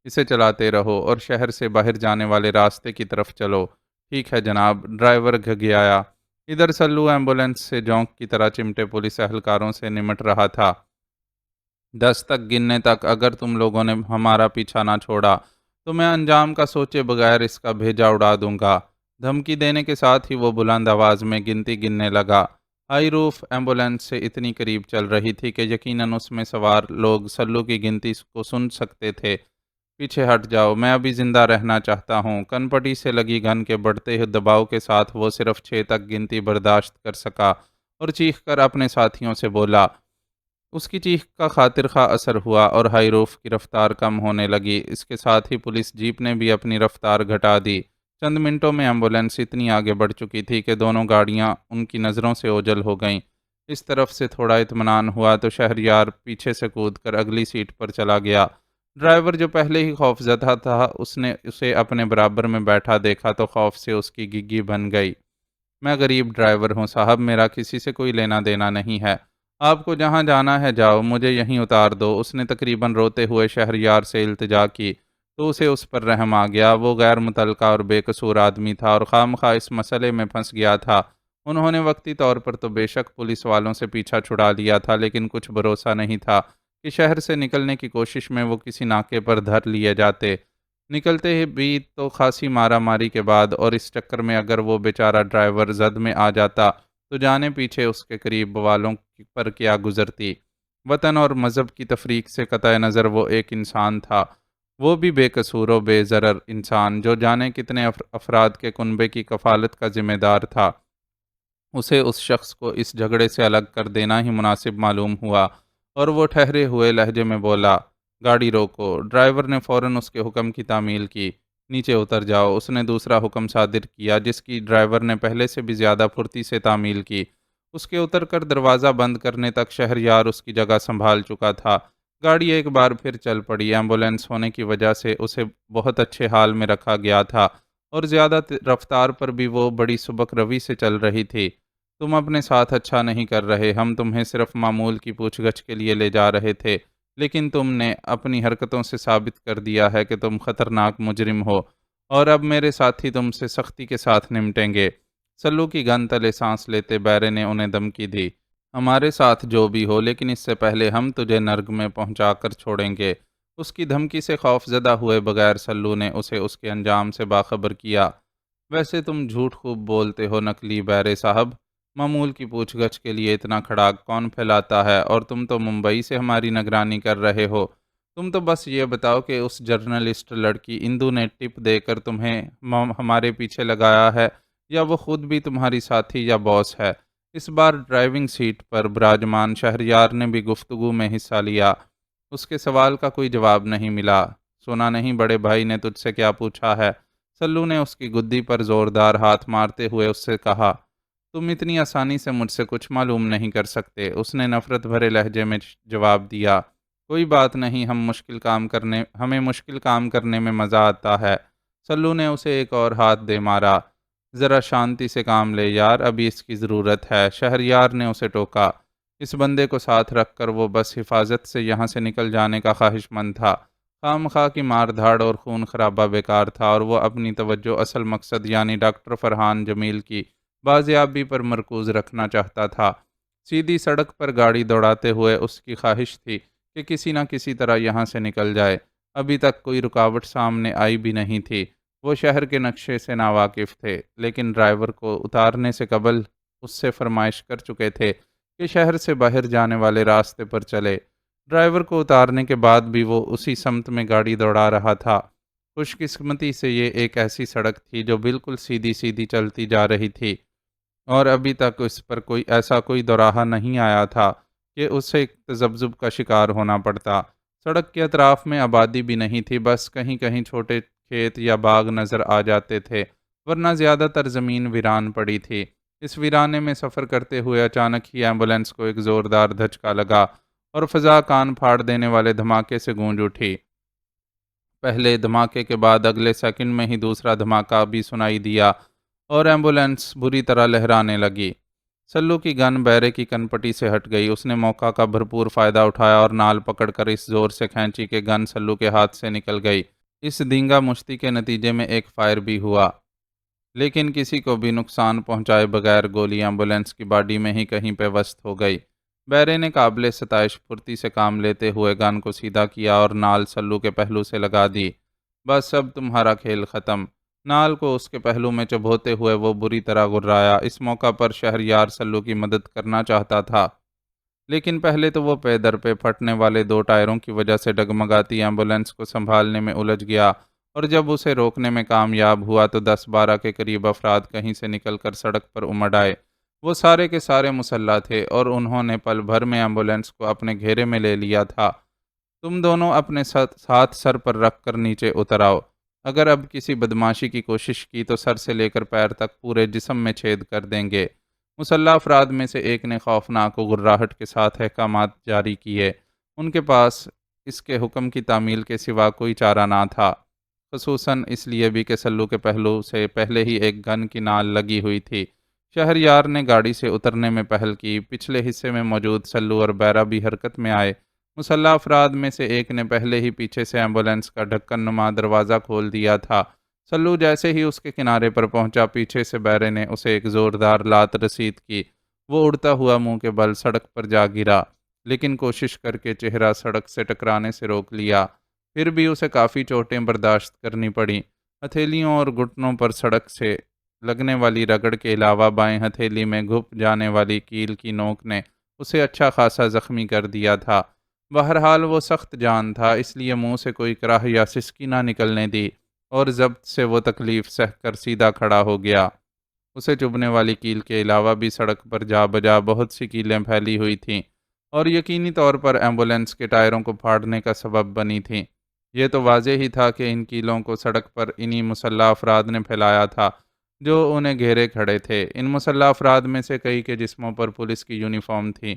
اسے چلاتے رہو اور شہر سے باہر جانے والے راستے کی طرف چلو۔ ٹھیک ہے جناب، ڈرائیور گھگیایا۔ ادھر سلو ایمبولینس سے جونک کی طرح چمٹے پولیس اہلکاروں سے نمٹ رہا تھا۔ 10 تک گننے تک اگر تم لوگوں نے ہمارا پیچھا نہ چھوڑا تو میں انجام کا سوچے بغیر اس کا بھیجا اڑا دوں گا۔ دھمکی دینے کے ساتھ ہی وہ بلند آواز میں گنتی گننے لگا۔ ہائی روف ایمبولینس سے اتنی قریب چل رہی تھی کہ یقیناً اس میں سوار لوگ سلو کی گنتی کو سن سکتے تھے۔ پیچھے ہٹ جاؤ، میں ابھی زندہ رہنا چاہتا ہوں۔ کن پٹی سے لگی گن کے بڑھتے ہوئے دباؤ کے ساتھ وہ صرف 6 تک گنتی برداشت کر سکا اور چیخ کر اپنے ساتھیوں سے بولا۔ اس کی چیخ کا خاطر خواہ اثر ہوا اور ہائی روف کی رفتار کم ہونے لگی۔ اس کے ساتھ ہی پولیس جیپ نے بھی اپنی رفتار گھٹا دی۔ چند منٹوں میں ایمبولینس اتنی آگے بڑھ چکی تھی کہ دونوں گاڑیاں ان کی نظروں سے اوجھل ہو گئیں۔ اس طرف سے تھوڑا اطمینان ہوا تو شہریار پیچھے سے کود کر اگلی سیٹ پر چلا گیا۔ ڈرائیور جو پہلے ہی خوف زدہ تھا، اس نے اسے اپنے برابر میں بیٹھا دیکھا تو خوف سے اس کی گگی بن گئی۔ میں غریب ڈرائیور ہوں صاحب، میرا کسی سے کوئی لینا دینا نہیں ہے، آپ کو جہاں جانا ہے جاؤ، مجھے یہیں اتار دو۔ اس نے تقریباً روتے ہوئے شہریار سے التجا کی تو اسے اس پر رحم آ گیا۔ وہ غیر متعلقہ اور بے قصور آدمی تھا اور خواہ مخواہ اس مسئلے میں پھنس گیا تھا۔ انہوں نے وقتی طور پر تو بے شک پولیس والوں سے پیچھا چھڑا لیا تھا، لیکن کچھ بھروسہ نہیں تھا کہ شہر سے نکلنے کی کوشش میں وہ کسی ناکے پر دھر لیے جاتے۔ نکلتے ہی بھی تو خاصی مارا ماری کے بعد، اور اس چکر میں اگر وہ بیچارہ ڈرائیور زد میں آ جاتا تو جانے پیچھے اس کے قریب والوں پر کیا گزرتی۔ وطن اور مذہب کی تفریق سے قطع نظر وہ ایک انسان تھا، وہ بھی بے قصور و بے ضرر انسان، جو جانے کتنے افراد کے کنبے کی کفالت کا ذمہ دار تھا۔ اسے اس شخص کو اس جھگڑے سے الگ کر دینا ہی مناسب معلوم ہوا اور وہ ٹھہرے ہوئے لہجے میں بولا، گاڑی روکو۔ ڈرائیور نے فوراً اس کے حکم کی تعمیل کی۔ نیچے اتر جاؤ۔ اس نے دوسرا حکم صادر کیا جس کی ڈرائیور نے پہلے سے بھی زیادہ پھرتی سے تعمیل کی۔ اس کے اتر کر دروازہ بند کرنے تک شہریار اس کی جگہ سنبھال چکا تھا۔ گاڑی ایک بار پھر چل پڑی۔ ایمبولینس ہونے کی وجہ سے اسے بہت اچھے حال میں رکھا گیا تھا اور زیادہ رفتار پر بھی وہ بڑی سبک روی سے چل رہی تھی۔ تم اپنے ساتھ اچھا نہیں کر رہے، ہم تمہیں صرف معمول کی پوچھ گچھ کے لیے لے جا رہے تھے، لیکن تم نے اپنی حرکتوں سے ثابت کر دیا ہے کہ تم خطرناک مجرم ہو اور اب میرے ساتھی تم سے سختی کے ساتھ نمٹیں گے۔ سلو کی گن تلے سانس لیتے بیرے نے انہیں دھمکی دی، ہمارے ساتھ جو بھی ہو، لیکن اس سے پہلے ہم تجھے نرگ میں پہنچا کر چھوڑیں گے۔ اس کی دھمکی سے خوف زدہ ہوئے بغیر سلو نے اسے اس کے انجام سے باخبر کیا۔ ویسے تم جھوٹ خوب بولتے ہو نقلی بیرے صاحب، معمول کی پوچھ گچھ کے لیے اتنا کھڑاک کون پھیلاتا ہے؟ اور تم تو ممبئی سے ہماری نگرانی کر رہے ہو۔ تم تو بس یہ بتاؤ کہ اس جرنلسٹ لڑکی اندو نے ٹپ دے کر تمہیں ہمارے پیچھے لگایا ہے، یا وہ خود بھی تمہاری ساتھی یا باس ہے؟ اس بار ڈرائیونگ سیٹ پر براجمان شہریار نے بھی گفتگو میں حصہ لیا۔ اس کے سوال کا کوئی جواب نہیں ملا۔ سنا نہیں بڑے بھائی نے تجھ سے کیا پوچھا ہے؟ سلو نے اس کی گدی پر زوردار ہاتھ مارتے ہوئے اس سے کہا۔ تم اتنی آسانی سے مجھ سے کچھ معلوم نہیں کر سکتے، اس نے نفرت بھرے لہجے میں جواب دیا۔ کوئی بات نہیں، ہمیں مشکل کام کرنے میں مزہ آتا ہے۔ سلو نے اسے ایک اور ہاتھ دے مارا۔ ذرا شانتی سے کام لے یار، ابھی اس کی ضرورت ہے، شہریار نے اسے ٹوکا۔ اس بندے کو ساتھ رکھ کر وہ بس حفاظت سے یہاں سے نکل جانے کا خواہش مند تھا۔ خواہ مخواہ کی مار دھاڑ اور خون خرابہ بیکار تھا اور وہ اپنی توجہ اصل مقصد یعنی ڈاکٹر فرحان جمیل کی بازیابی پر مرکوز رکھنا چاہتا تھا۔ سیدھی سڑک پر گاڑی دوڑاتے ہوئے اس کی خواہش تھی کہ کسی نہ کسی طرح یہاں سے نکل جائے۔ ابھی تک کوئی رکاوٹ سامنے آئی بھی نہیں تھی۔ وہ شہر کے نقشے سے ناواقف تھے، لیکن ڈرائیور کو اتارنے سے قبل اس سے فرمائش کر چکے تھے کہ شہر سے باہر جانے والے راستے پر چلے۔ ڈرائیور کو اتارنے کے بعد بھی وہ اسی سمت میں گاڑی دوڑا رہا تھا۔ خوش قسمتی سے یہ ایک ایسی سڑک تھی جو بالکل سیدھی سیدھی چلتی جا رہی تھی اور ابھی تک اس پر کوئی دوراہا نہیں آیا تھا کہ اسے تذبذب کا شکار ہونا پڑتا۔ سڑک کے اطراف میں آبادی بھی نہیں تھی، بس کہیں کہیں چھوٹے کھیت یا باغ نظر آ جاتے تھے، ورنہ زیادہ تر زمین ویران پڑی تھی۔ اس ویرانے میں سفر کرتے ہوئے اچانک ہی ایمبولینس کو ایک زوردار دھچکا لگا اور فضا کان پھاڑ دینے والے دھماکے سے گونج اٹھی۔ پہلے دھماکے کے بعد اگلے سیکنڈ میں ہی دوسرا دھماکہ بھی سنائی دیا اور ایمبولینس بری طرح لہرانے لگی۔ سلو کی گن بیرے کی کن پٹی سے ہٹ گئی۔ اس نے موقع کا بھرپور فائدہ اٹھایا اور نال پکڑ کر اس زور سے کھینچی کہ گن سلو کے ہاتھ سے نکل گئی۔ اس دینگا مشتی کے نتیجے میں ایک فائر بھی ہوا، لیکن کسی کو بھی نقصان پہنچائے بغیر گولی ایمبولینس کی باڈی میں ہی کہیں پہ وسط ہو گئی۔ بیرے نے قابل ستائش پھرتی سے کام لیتے ہوئے گن کو سیدھا کیا اور نال سلو کے پہلو سے لگا دی۔ بس اب تمہارا کھیل ختم۔ نال کو اس کے پہلو میں چبھوتے ہوئے وہ بری طرح گھرایا۔ اس موقع پر شہریار سلو کی مدد کرنا چاہتا تھا، لیکن پہلے تو وہ پے در پہ پھٹنے والے 2 ٹائروں کی وجہ سے ڈگمگاتی ایمبولینس کو سنبھالنے میں الجھ گیا، اور جب اسے روکنے میں کامیاب ہوا تو 10-12 کے قریب افراد کہیں سے نکل کر سڑک پر امڑ آئے۔ وہ سارے کے سارے مسلح تھے اور انہوں نے پل بھر میں ایمبولینس کو اپنے گھیرے میں لے لیا تھا۔ تم دونوں اپنے ہاتھ سر پر رکھ کر نیچے اتر آؤ۔ اگر اب کسی بدماشی کی کوشش کی تو سر سے لے کر پیر تک پورے جسم میں چھید کر دیں گے۔ مسلح افراد میں سے ایک نے خوفناک گھرراہٹ کے ساتھ احکامات جاری کیے۔ ان کے پاس اس کے حکم کی تعمیل کے سوا کوئی چارہ نہ تھا، خصوصاً اس لیے بھی کہ سلو کے پہلو سے پہلے ہی ایک گن کی نال لگی ہوئی تھی۔ شہریار نے گاڑی سے اترنے میں پہل کی۔ پچھلے حصے میں موجود سلو اور بیرا بھی حرکت میں آئے۔ مسلح افراد میں سے ایک نے پہلے ہی پیچھے سے ایمبولینس کا ڈھکن نما دروازہ کھول دیا تھا۔ سلو جیسے ہی اس کے کنارے پر پہنچا، پیچھے سے بیرے نے اسے ایک زوردار لات رسید کی۔ وہ اڑتا ہوا منہ کے بل سڑک پر جا گرا، لیکن کوشش کر کے چہرہ سڑک سے ٹکرانے سے روک لیا۔ پھر بھی اسے کافی چوٹیں برداشت کرنی پڑیں۔ ہتھیلیوں اور گھٹنوں پر سڑک سے لگنے والی رگڑ کے علاوہ بائیں ہتھیلی میں گھپ جانے والی کیل کی نوک نے اسے اچھا خاصا زخمی کر دیا تھا۔ بہرحال وہ سخت جان تھا، اس لیے منہ سے کوئی کراہ یا سسکی نہ نکلنے دی، اور ضبط سے وہ تکلیف سہ کر سیدھا کھڑا ہو گیا۔ اسے چبھنے والی کیل کے علاوہ بھی سڑک پر جا بجا بہت سی کیلیں پھیلی ہوئی تھیں، اور یقینی طور پر ایمبولینس کے ٹائروں کو پھاڑنے کا سبب بنی تھیں۔ یہ تو واضح ہی تھا کہ ان کیلوں کو سڑک پر انہی مسلح افراد نے پھیلایا تھا جو انہیں گھیرے کھڑے تھے۔ ان مسلح افراد میں سے کئی کے جسموں پر پولیس کی یونیفارم تھی،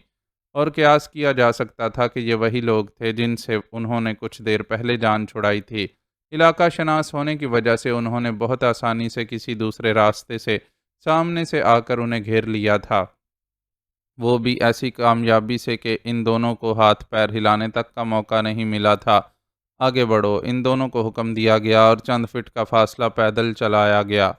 اور قیاس کیا جا سکتا تھا کہ یہ وہی لوگ تھے جن سے انہوں نے کچھ دیر پہلے جان چھڑائی تھی۔ علاقہ شناس ہونے کی وجہ سے انہوں نے بہت آسانی سے کسی دوسرے راستے سے سامنے سے آ کر انہیں گھیر لیا تھا، وہ بھی ایسی کامیابی سے کہ ان دونوں کو ہاتھ پیر ہلانے تک کا موقع نہیں ملا تھا۔ آگے بڑھو، ان دونوں کو حکم دیا گیا اور چند فٹ کا فاصلہ پیدل چلایا گیا۔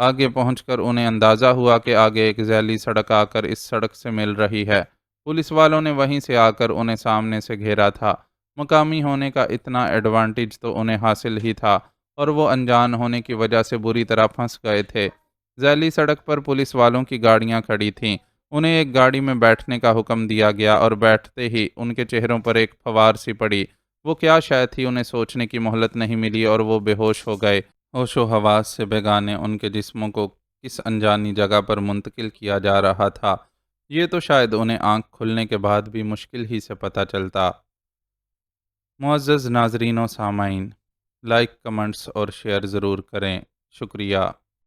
آگے پہنچ کر انہیں اندازہ ہوا کہ آگے ایک ذیلی سڑک آ کر اس سڑک سے مل رہی ہے۔ پولیس والوں نے وہیں سے آ کر انہیں سامنے سے گھیرا تھا۔ مقامی ہونے کا اتنا ایڈوانٹیج تو انہیں حاصل ہی تھا، اور وہ انجان ہونے کی وجہ سے بری طرح پھنس گئے تھے۔ ذیلی سڑک پر پولیس والوں کی گاڑیاں کھڑی تھیں۔ انہیں ایک گاڑی میں بیٹھنے کا حکم دیا گیا، اور بیٹھتے ہی ان کے چہروں پر ایک پھوار سی پڑی۔ وہ کیا شے تھی، انہیں سوچنے کی مہلت نہیں ملی اور وہ بے ہوش ہو گئے۔ ہوش و حواس سے بیگانے ان کے جسموں کو کس انجانی جگہ پر منتقل کیا جا رہا تھا، یہ تو شاید انہیں آنکھ کھلنے کے بعد بھی مشکل ہی سے پتہ چلتا۔ معزز ناظرین و سامعین، لائک، کمنٹس اور شیئر ضرور کریں۔ شکریہ۔